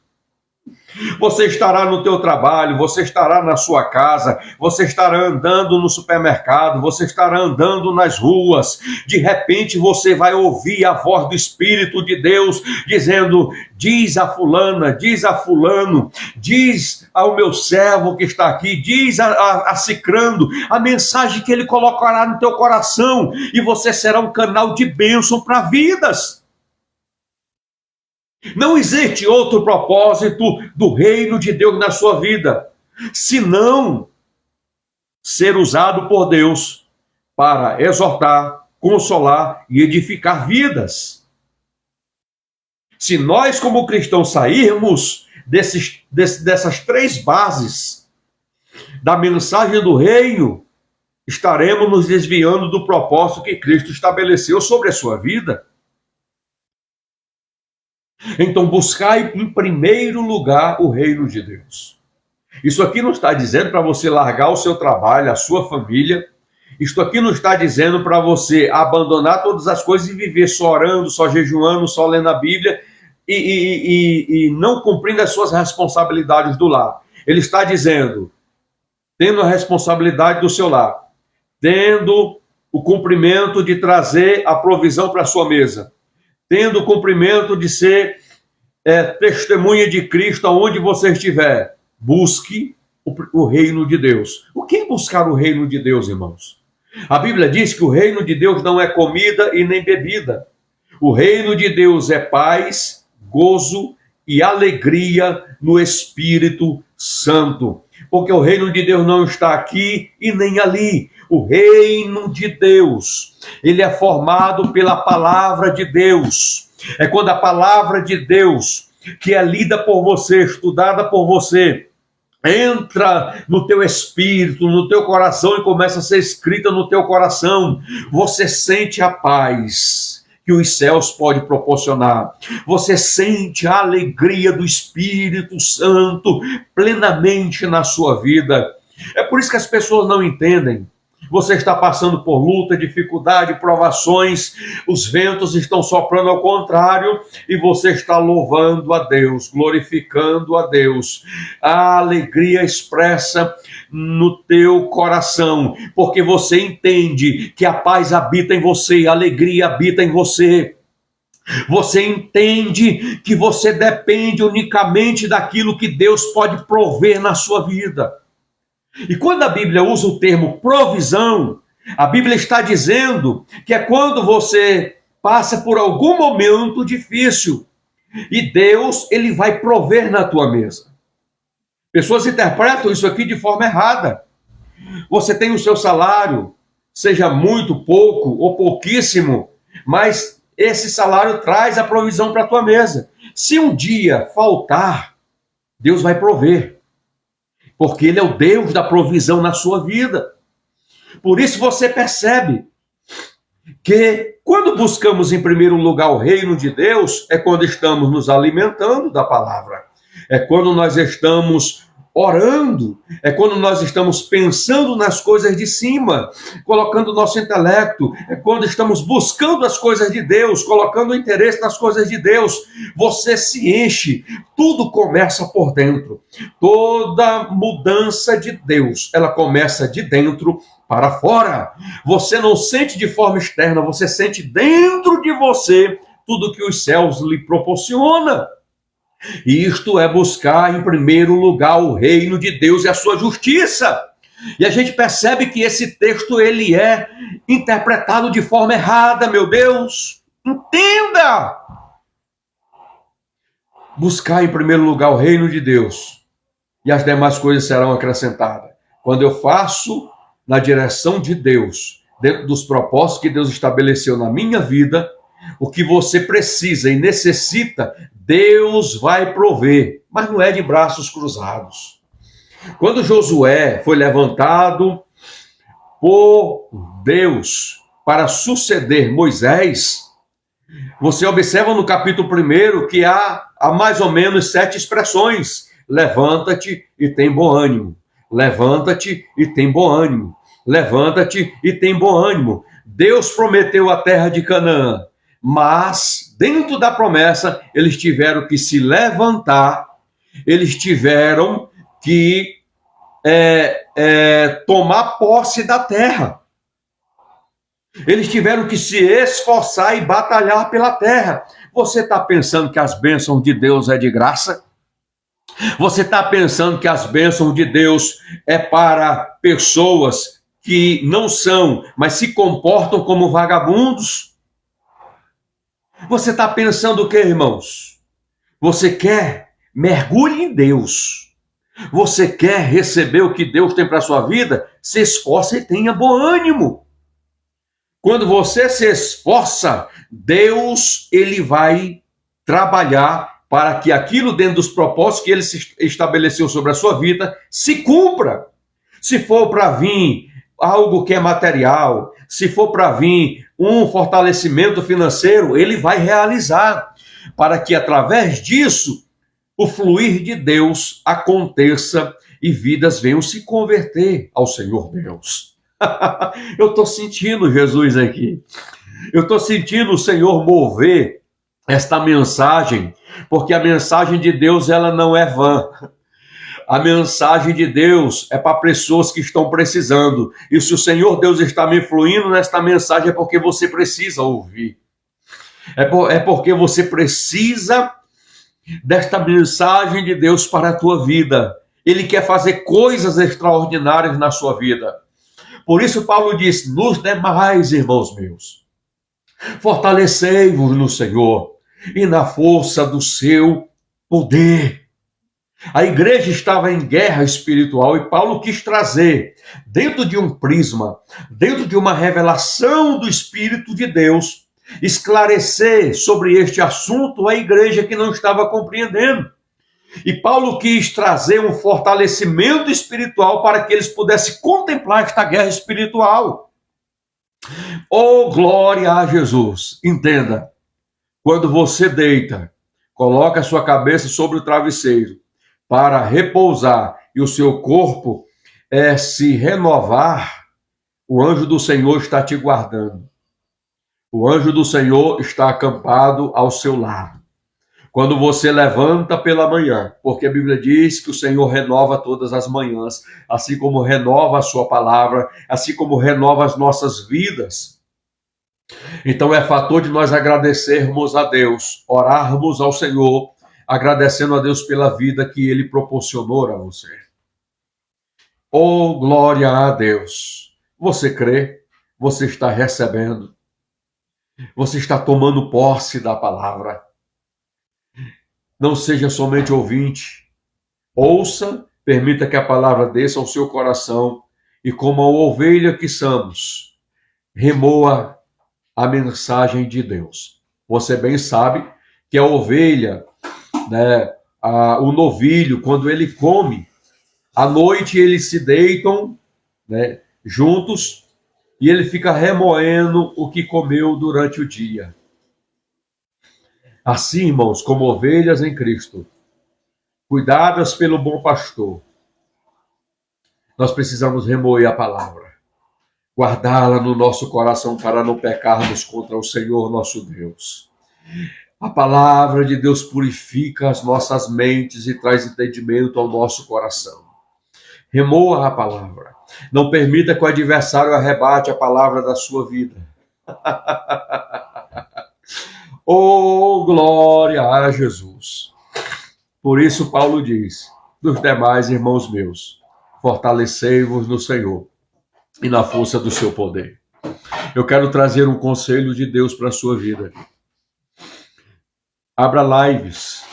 Você estará no teu trabalho, você estará na sua casa, você estará andando no supermercado, você estará andando nas ruas. De repente você vai ouvir a voz do Espírito de Deus dizendo: diz a fulana, diz a fulano, diz ao meu servo que está aqui, diz a cicrando, a mensagem que ele colocará no teu coração, e você será um canal de bênção para vidas. Não existe outro propósito do reino de Deus na sua vida, senão ser usado por Deus para exortar, consolar e edificar vidas. Se nós, como cristãos, sairmos dessas três bases da mensagem do reino, estaremos nos desviando do propósito que Cristo estabeleceu sobre a sua vida. Então, buscai em primeiro lugar o reino de Deus. Isso aqui não está dizendo para você largar o seu trabalho, a sua família. Isto aqui não está dizendo para você abandonar todas as coisas e viver só orando, só jejuando, só lendo a Bíblia e não cumprindo as suas responsabilidades do lar. Ele está dizendo, tendo a responsabilidade do seu lar, tendo o cumprimento de trazer a provisão para a sua mesa, tendo o cumprimento de ser testemunha de Cristo aonde você estiver, busque o reino de Deus. O que é buscar o reino de Deus, irmãos? A Bíblia diz que o reino de Deus não é comida e nem bebida. O reino de Deus é paz, gozo e alegria no Espírito Santo. Porque o reino de Deus não está aqui e nem ali. O reino de Deus, ele é formado pela palavra de Deus. É quando a palavra de Deus, que é lida por você, estudada por você, entra no teu espírito, no teu coração e começa a ser escrita no teu coração. Você sente a paz que os céus podem proporcionar. Você sente a alegria do Espírito Santo plenamente na sua vida. É por isso que as pessoas não entendem. Você está passando por luta, dificuldade, provações, os ventos estão soprando ao contrário e você está louvando a Deus, glorificando a Deus. A alegria expressa no teu coração, porque você entende que a paz habita em você, a alegria habita em você. Você entende que você depende unicamente daquilo que Deus pode prover na sua vida. E quando a Bíblia usa o termo provisão, a Bíblia está dizendo que é quando você passa por algum momento difícil e Deus, ele vai prover na tua mesa. Pessoas interpretam isso aqui de forma errada. Você tem o seu salário, seja muito, pouco ou pouquíssimo, mas esse salário traz a provisão para a tua mesa. Se um dia faltar, Deus vai prover. Porque ele é o Deus da provisão na sua vida. Por isso você percebe que quando buscamos em primeiro lugar o reino de Deus, é quando estamos nos alimentando da palavra, é quando nós estamos orando, é quando nós estamos pensando nas coisas de cima, colocando o nosso intelecto, é quando estamos buscando as coisas de Deus, colocando o interesse nas coisas de Deus. Você se enche, tudo começa por dentro. Toda mudança de Deus, ela começa de dentro para fora. Você não sente de forma externa, você sente dentro de você tudo que os céus lhe proporcionam. E isto é buscar em primeiro lugar o reino de Deus e a sua justiça. E a gente percebe que esse texto ele é interpretado de forma errada, meu Deus. Entenda! Buscar em primeiro lugar o reino de Deus e as demais coisas serão acrescentadas. Quando eu faço na direção de Deus, dentro dos propósitos que Deus estabeleceu na minha vida, o que você precisa e necessita, Deus vai prover, mas não é de braços cruzados. Quando Josué foi levantado por Deus para suceder Moisés, você observa no capítulo 1 que há mais ou menos 7 expressões. Levanta-te e tem bom ânimo. Levanta-te e tem bom ânimo. Levanta-te e tem bom ânimo. Deus prometeu a terra de Canaã, mas dentro da promessa eles tiveram que se levantar, eles tiveram que tomar posse da terra. Eles tiveram que se esforçar e batalhar pela terra. Você está pensando que as bênçãos de Deus é de graça? Você está pensando que as bênçãos de Deus é para pessoas que não são, mas se comportam como vagabundos? Você está pensando o que, irmãos? Você quer? Mergulhe em Deus. Você quer receber o que Deus tem para a sua vida? Se esforce e tenha bom ânimo. Quando você se esforça, Deus ele vai trabalhar para que aquilo dentro dos propósitos que ele estabeleceu sobre a sua vida se cumpra. Se for para vir algo que é material, se for para vir um fortalecimento financeiro, ele vai realizar, para que através disso o fluir de Deus aconteça e vidas venham se converter ao Senhor Deus. Eu estou sentindo Jesus aqui. Eu estou sentindo o Senhor mover esta mensagem, porque a mensagem de Deus ela não é vã. A mensagem de Deus é para pessoas que estão precisando. E se o Senhor Deus está me influindo nesta mensagem é porque você precisa ouvir. É porque você precisa desta mensagem de Deus para a tua vida. Ele quer fazer coisas extraordinárias na sua vida. Por isso Paulo diz, nos demais, irmãos meus, fortalecei-vos no Senhor e na força do seu poder. A igreja estava em guerra espiritual e Paulo quis trazer, dentro de um prisma, dentro de uma revelação do Espírito de Deus, esclarecer sobre este assunto a igreja que não estava compreendendo. E Paulo quis trazer um fortalecimento espiritual para que eles pudessem contemplar esta guerra espiritual. Oh, glória a Jesus! Entenda, quando você deita, coloca a sua cabeça sobre o travesseiro para repousar e o seu corpo se renovar, o anjo do Senhor está te guardando. O anjo do Senhor está acampado ao seu lado. Quando você levanta pela manhã, porque a Bíblia diz que o Senhor renova todas as manhãs, assim como renova a sua palavra, assim como renova as nossas vidas. Então é fator de nós agradecermos a Deus, orarmos ao Senhor, agradecendo a Deus pela vida que Ele proporcionou a você. Oh, glória a Deus! Você crê? Você está recebendo? Você está tomando posse da palavra? Não seja somente ouvinte. Ouça, permita que a palavra desça ao seu coração e, como a ovelha que somos, remoa a mensagem de Deus. Você bem sabe que a ovelha, o novilho, quando ele come, à noite eles se deitam juntos e ele fica remoendo o que comeu durante o dia. Assim, irmãos, como ovelhas em Cristo, cuidadas pelo bom pastor, nós precisamos remoer a palavra, guardá-la no nosso coração para não pecarmos contra o Senhor nosso Deus. A palavra de Deus purifica as nossas mentes e traz entendimento ao nosso coração. Remoa a palavra. Não permita que o adversário arrebate a palavra da sua vida. Oh, glória a Jesus! Por isso Paulo diz, dos demais irmãos meus, fortalecei-vos no Senhor e na força do seu poder. Eu quero trazer um conselho de Deus para a sua vida. Abra lives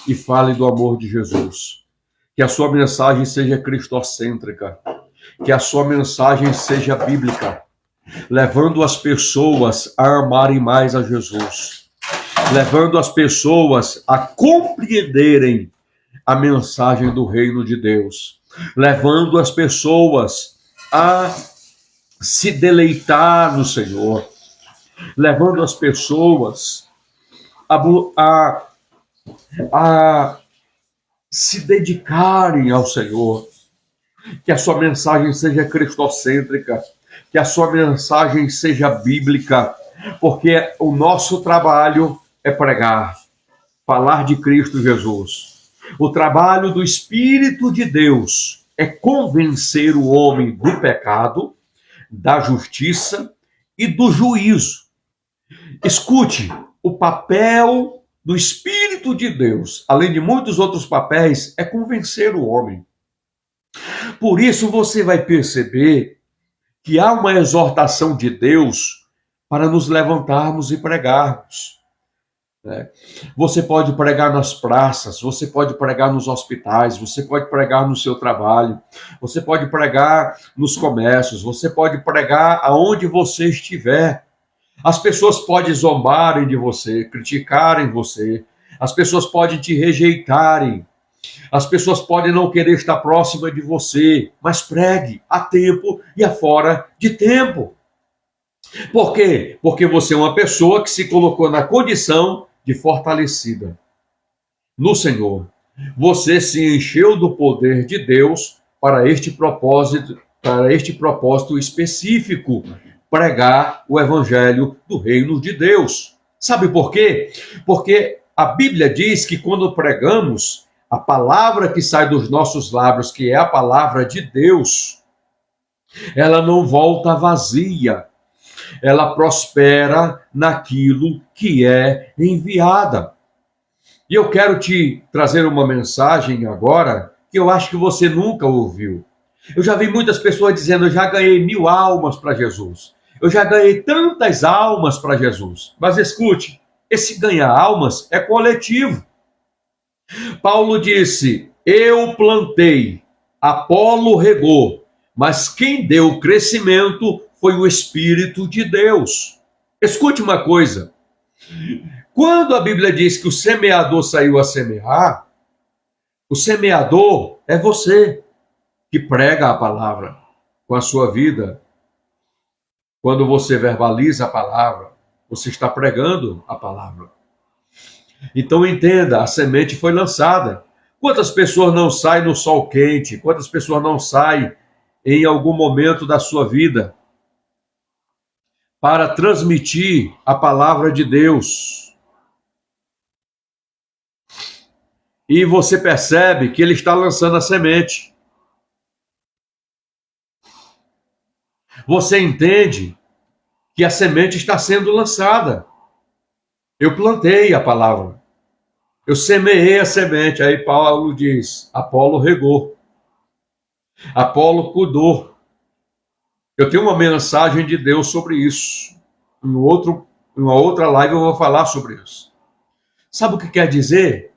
e fale do amor de Jesus. Que a sua mensagem seja cristocêntrica. Que a sua mensagem seja bíblica, levando as pessoas a amarem mais a Jesus. Levando as pessoas a compreenderem a mensagem do reino de Deus. Levando as pessoas a se deleitar no Senhor. Levando as pessoas a se dedicarem ao Senhor. Que a sua mensagem seja cristocêntrica, que a sua mensagem seja bíblica, porque o nosso trabalho é pregar, falar de Cristo Jesus. O trabalho do Espírito de Deus é convencer o homem do pecado, da justiça e do juízo. Escute, o papel do Espírito de Deus, além de muitos outros papéis, é convencer o homem. Por isso você vai perceber que há uma exortação de Deus para nos levantarmos e pregarmos. Você pode pregar nas praças, você pode pregar nos hospitais, você pode pregar no seu trabalho, você pode pregar nos comércios, você pode pregar aonde você estiver. As pessoas podem zombarem de você, criticarem você, as pessoas podem te rejeitarem, as pessoas podem não querer estar próxima de você, mas pregue a tempo e a fora de tempo. Por quê? Porque você é uma pessoa que se colocou na condição de fortalecida no Senhor. Você se encheu do poder de Deus para este propósito específico, pregar o evangelho do reino de Deus. Sabe por quê? Porque a Bíblia diz que quando pregamos a palavra que sai dos nossos lábios, que é a palavra de Deus, ela não volta vazia. Ela prospera naquilo que é enviada. E eu quero te trazer uma mensagem agora que eu acho que você nunca ouviu. Eu já vi muitas pessoas dizendo, eu já ganhei 1000 almas para Jesus. Eu já ganhei tantas almas para Jesus. Mas escute, esse ganhar almas é coletivo. Paulo disse, eu plantei, Apolo regou, mas quem deu o crescimento foi o Espírito de Deus. Escute uma coisa. Quando a Bíblia diz que o semeador saiu a semear, o semeador é você que prega a palavra com a sua vida. Quando você verbaliza a palavra, você está pregando a palavra. Então entenda, a semente foi lançada. Quantas pessoas não saem no sol quente? Quantas pessoas não saem em algum momento da sua vida para transmitir a palavra de Deus? E você percebe que ele está lançando a semente. Você entende que a semente está sendo lançada. Eu plantei a palavra. Eu semeei a semente. Aí Paulo diz, Apolo regou. Apolo cuidou. Eu tenho uma mensagem de Deus sobre isso. Em uma outra live eu vou falar sobre isso. Sabe o que quer dizer?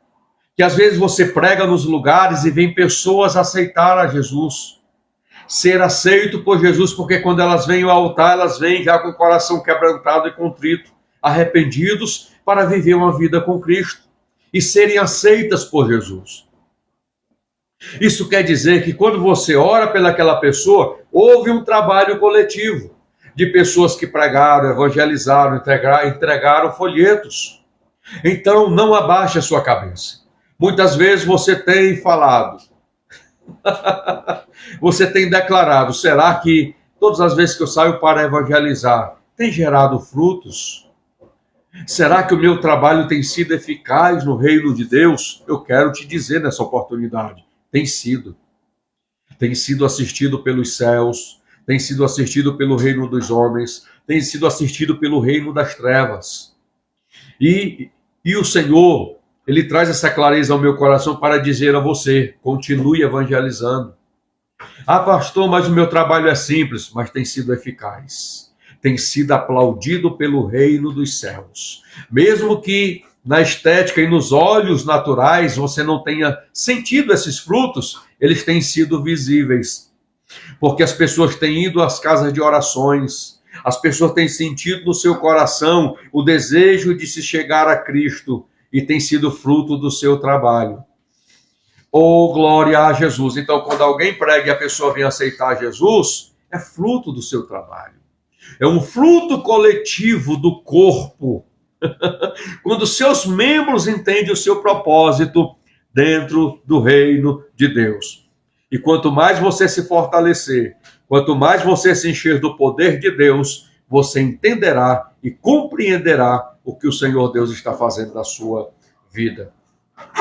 Que às vezes você prega nos lugares e vem pessoas aceitar a Jesus. Ser aceito por Jesus, porque quando elas vêm ao altar, elas vêm já com o coração quebrantado e contrito, arrependidos para viver uma vida com Cristo e serem aceitas por Jesus. Isso quer dizer que quando você ora pelaquela pessoa, houve um trabalho coletivo. de pessoas que pregaram, evangelizaram, entregaram folhetos. Então, não abaixe a sua cabeça. Muitas vezes você tem falado, você tem declarado, será que todas as vezes que eu saio para evangelizar, tem gerado frutos? Será que o meu trabalho tem sido eficaz no reino de Deus? Eu quero te dizer nessa oportunidade, tem sido. Tem sido assistido pelos céus, tem sido assistido pelo reino dos homens, tem sido assistido pelo reino das trevas. E o Senhor, Ele traz essa clareza ao meu coração para dizer a você, continue evangelizando. Ah, pastor, mas o meu trabalho é simples, mas tem sido eficaz. Tem sido aplaudido pelo reino dos céus. Mesmo que na estética e nos olhos naturais você não tenha sentido esses frutos, eles têm sido visíveis. Porque as pessoas têm ido às casas de orações, as pessoas têm sentido no seu coração o desejo de se chegar a Cristo e tem sido fruto do seu trabalho. Oh, glória a Jesus. Então, quando alguém prega e a pessoa vem aceitar Jesus, é fruto do seu trabalho. É um fruto coletivo do corpo. Quando seus membros entendem o seu propósito dentro do reino de Deus. E quanto mais você se fortalecer, quanto mais você se encher do poder de Deus, você entenderá e compreenderá o que o Senhor Deus está fazendo na sua vida.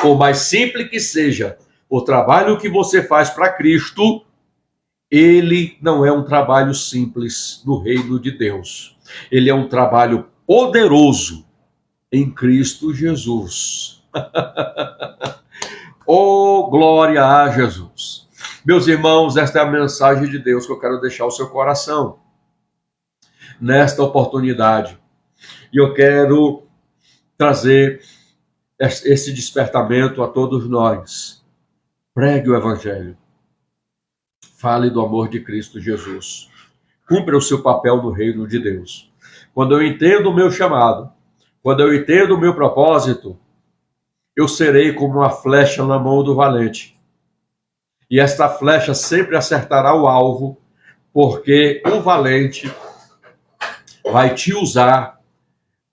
Por mais simples que seja o trabalho que você faz para Cristo, ele não é um trabalho simples no reino de Deus. Ele é um trabalho poderoso em Cristo Jesus. Oh, glória a Jesus. Meus irmãos, esta é a mensagem de Deus que eu quero deixar ao seu coração nesta oportunidade. E eu quero trazer esse despertamento a todos nós. Pregue o Evangelho. Fale do amor de Cristo Jesus. Cumpra o seu papel no reino de Deus. Quando eu entendo o meu chamado, quando eu entendo o meu propósito, eu serei como uma flecha na mão do valente. E esta flecha sempre acertará o alvo, porque o valente vai te usar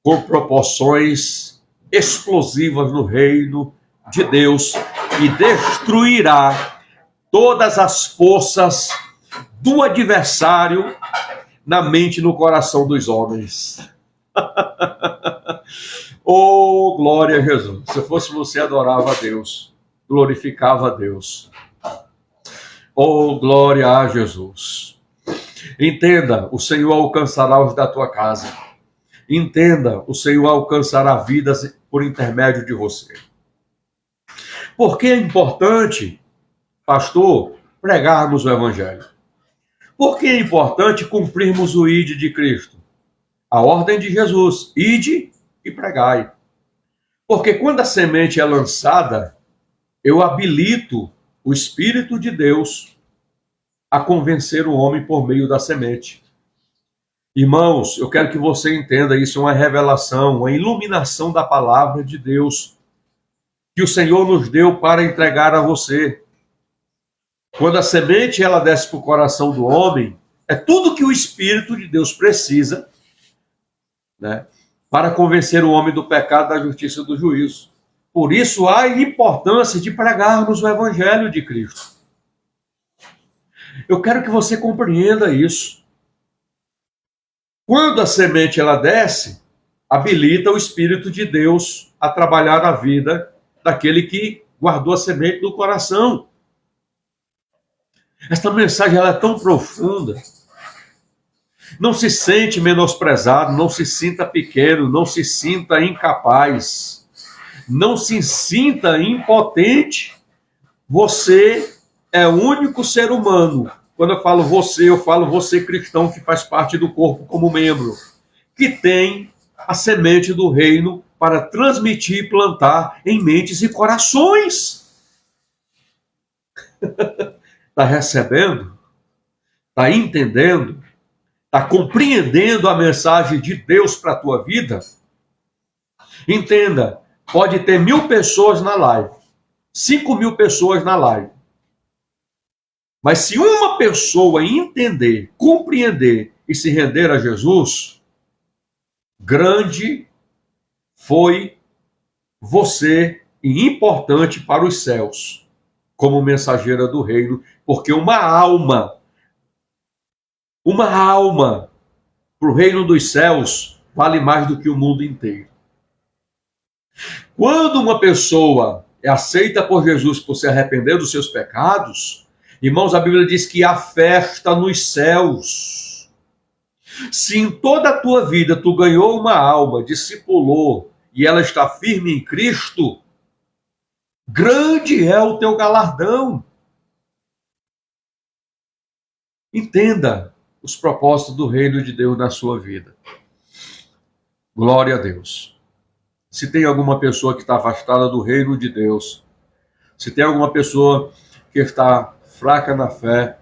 com proporções explosivas no reino de Deus e destruirá todas as forças do adversário na mente e no coração dos homens. Oh, glória a Jesus. Se fosse você, adorava a Deus, glorificava a Deus. Oh, glória a Jesus. Entenda, o Senhor alcançará os da tua casa. Entenda, o Senhor alcançará vidas por intermédio de você. Por que é importante, pastor, pregarmos o Evangelho? Por que é importante cumprirmos o ID de Cristo? A ordem de Jesus, ide e pregai. Porque quando a semente é lançada, eu habilito o Espírito de Deus a convencer o homem por meio da semente. Irmãos, eu quero que você entenda, isso é uma revelação, uma iluminação da palavra de Deus, que o Senhor nos deu para entregar a você. Quando a semente ela desce para o coração do homem, é tudo que o Espírito de Deus precisa, né, para convencer o homem do pecado, da justiça e do juízo. Por isso há importância de pregarmos o Evangelho de Cristo. Eu quero que você compreenda isso. Quando a semente ela desce, habilita o Espírito de Deus a trabalhar na vida daquele que guardou a semente no coração. Esta mensagem ela é tão profunda. Não se sente menosprezado, não se sinta pequeno, não se sinta incapaz, não se sinta impotente. Você é o único ser humano. Quando eu falo você cristão que faz parte do corpo como membro, que tem a semente do reino para transmitir e plantar em mentes e corações. Está recebendo? Está entendendo? Está compreendendo a mensagem de Deus para a tua vida? Entenda, pode ter 1.000 pessoas na live, 5.000 pessoas na live. Mas se uma pessoa entender, compreender e se render a Jesus, grande foi você e importante para os céus, como mensageira do reino, porque uma alma para o reino dos céus vale mais do que o mundo inteiro. Quando uma pessoa é aceita por Jesus por se arrepender dos seus pecados, irmãos, a Bíblia diz que há festa nos céus. Se em toda a tua vida tu ganhou uma alma, discipulou, e ela está firme em Cristo, grande é o teu galardão. Entenda os propósitos do reino de Deus na sua vida. Glória a Deus. Se tem alguma pessoa que está afastada do reino de Deus, se tem alguma pessoa que está fraca na fé,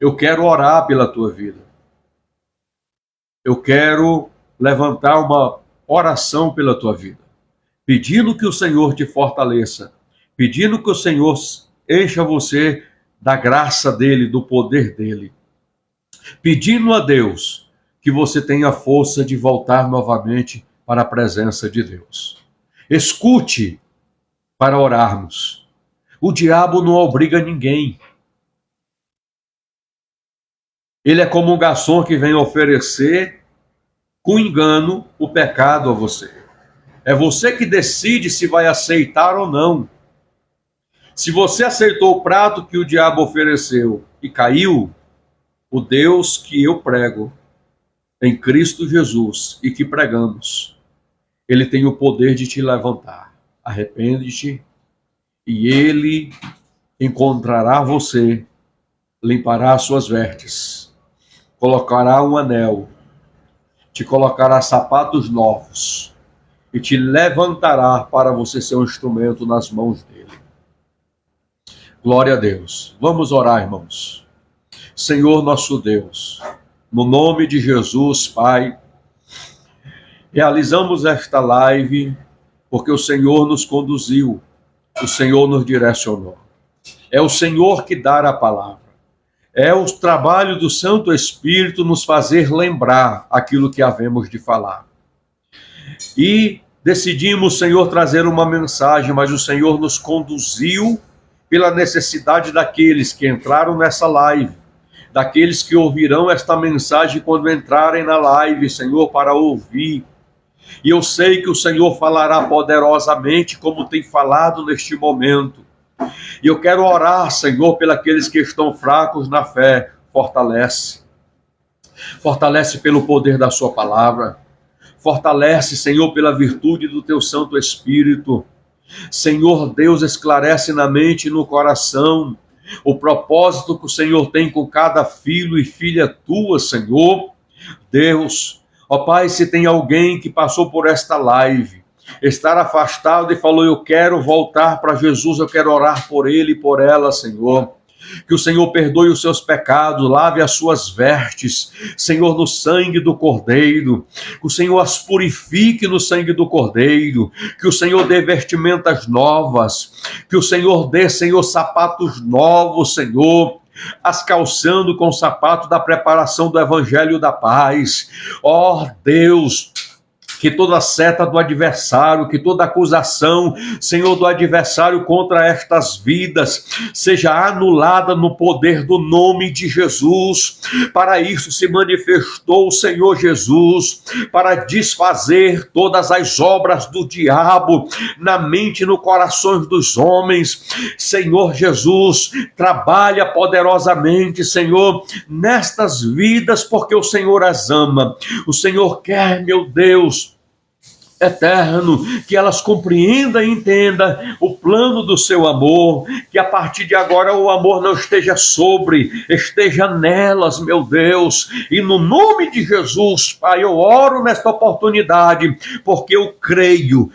eu quero orar pela tua vida. Eu quero levantar uma oração pela tua vida, pedindo que o Senhor te fortaleça, pedindo que o Senhor encha você da graça dele, do poder dele, pedindo a Deus que você tenha força de voltar novamente para a presença de Deus. Escute para orarmos. O diabo não obriga ninguém. Ele é como um garçom que vem oferecer, com engano, o pecado a você. É você que decide se vai aceitar ou não. Se você aceitou o prato que o diabo ofereceu e caiu, o Deus que eu prego em Cristo Jesus e que pregamos, ele tem o poder de te levantar. Arrepende-te e ele encontrará você, limpará as suas vestes, colocará um anel, te colocará sapatos novos e te levantará para você ser um instrumento nas mãos dele. Glória a Deus. Vamos orar, irmãos. Senhor nosso Deus, no nome de Jesus, Pai, realizamos esta live porque o Senhor nos conduziu, o Senhor nos direcionou. É o Senhor que dá a palavra. É o trabalho do Santo Espírito nos fazer lembrar aquilo que havemos de falar. E decidimos, Senhor, trazer uma mensagem, mas o Senhor nos conduziu pela necessidade daqueles que entraram nessa live, daqueles que ouvirão esta mensagem quando entrarem na live, Senhor, para ouvir. E eu sei que o Senhor falará poderosamente, como tem falado neste momento. E eu quero orar, Senhor, pelos que estão fracos na fé. Fortalece. Fortalece pelo poder da sua palavra. Fortalece, Senhor, pela virtude do teu Santo Espírito. Senhor Deus, esclarece na mente e no coração o propósito que o Senhor tem com cada filho e filha tua, Senhor. Deus, ó Pai, se tem alguém que passou por esta live, estar afastado e falou, eu quero voltar para Jesus, eu quero orar por ele e por ela, Senhor. Que o Senhor perdoe os seus pecados, lave as suas vestes, Senhor, no sangue do Cordeiro. Que o Senhor as purifique no sangue do Cordeiro. Que o Senhor dê vestimentas novas. Que o Senhor dê, Senhor, sapatos novos, Senhor, as calçando com o sapato da preparação do Evangelho da Paz. Ó Deus, que toda seta do adversário, que toda acusação, Senhor, do adversário contra estas vidas, seja anulada no poder do nome de Jesus. Para isso se manifestou o Senhor Jesus, para desfazer todas as obras do diabo na mente e no coração dos homens. Senhor Jesus, trabalha poderosamente, Senhor, nestas vidas, porque o Senhor as ama. O Senhor quer, meu Deus, eterno, que elas compreendam e entendam o plano do seu amor, que a partir de agora o amor não esteja esteja nelas, meu Deus, e no nome de Jesus, Pai, eu oro nesta oportunidade, porque eu creio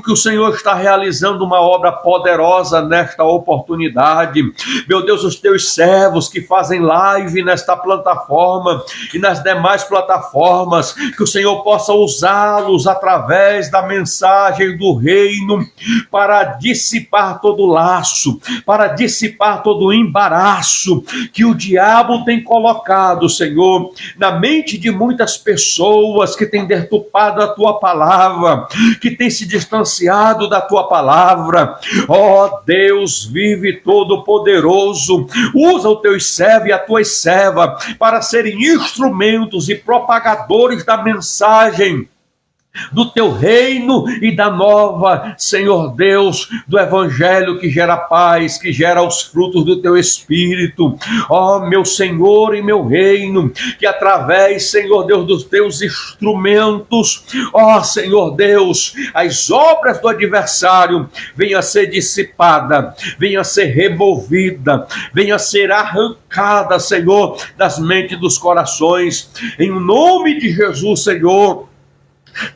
que o Senhor está realizando uma obra poderosa nesta oportunidade. Meu Deus, os teus servos que fazem live nesta plataforma e nas demais plataformas, que o Senhor possa usá-los Deus, através da mensagem do reino, para dissipar todo laço, para dissipar todo embaraço que o diabo tem colocado, Senhor, na mente de muitas pessoas que têm deturpado a tua palavra, que têm se distanciado da tua palavra. Ó Deus, vive todo-poderoso, usa o teu servo e a tua serva para serem instrumentos e propagadores da mensagem do teu reino e da nova, Senhor Deus, do evangelho que gera paz, que gera os frutos do teu Espírito. Ó meu Senhor e meu reino, que através, Senhor Deus, dos teus instrumentos, ó Senhor Deus, as obras do adversário venha a ser dissipada, venha a ser removida, venha a ser arrancada, Senhor, das mentes e dos corações, em nome de Jesus, Senhor.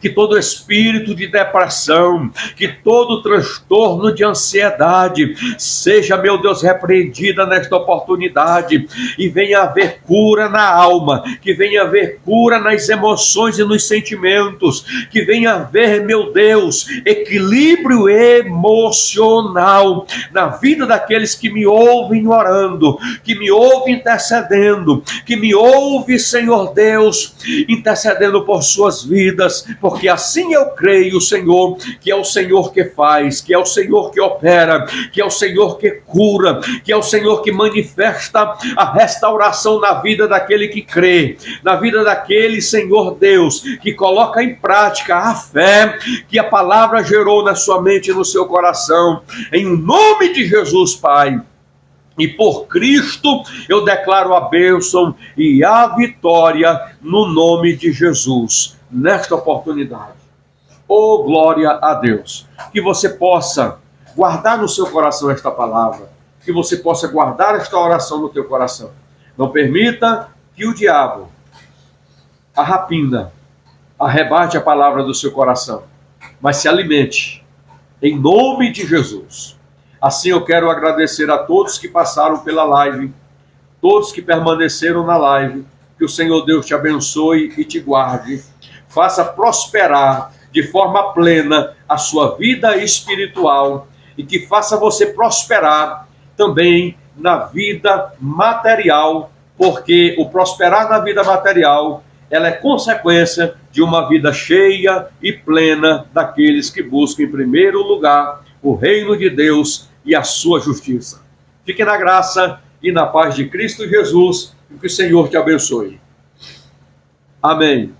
Que todo espírito de depressão, que todo transtorno de ansiedade seja, meu Deus, repreendida nesta oportunidade, e venha haver cura na alma, que venha haver cura nas emoções e nos sentimentos, que venha haver, meu Deus, equilíbrio emocional na vida daqueles que me ouvem orando, que me ouvem intercedendo, que me ouvem, Senhor Deus, intercedendo por suas vidas, porque assim eu creio, Senhor, que é o Senhor que faz, que é o Senhor que opera, que é o Senhor que cura, que é o Senhor que manifesta a restauração na vida daquele que crê, na vida daquele, Senhor Deus, que coloca em prática a fé que a palavra gerou na sua mente e no seu coração, em nome de Jesus, Pai. E por Cristo eu declaro a bênção e a vitória no nome de Jesus, nesta oportunidade. Oh, glória a Deus. Que você possa guardar no seu coração esta palavra, que você possa guardar esta oração no teu coração. Não permita que o diabo, a rapina, arrebate a palavra do seu coração, mas se alimente, em nome de Jesus. Assim eu quero agradecer a todos que passaram pela live, todos que permaneceram na live. Que o Senhor Deus te abençoe e te guarde, faça prosperar de forma plena a sua vida espiritual e que faça você prosperar também na vida material, porque o prosperar na vida material, ela é consequência de uma vida cheia e plena daqueles que buscam em primeiro lugar o reino de Deus e a sua justiça. Fique na graça e na paz de Cristo Jesus, e que o Senhor te abençoe. Amém.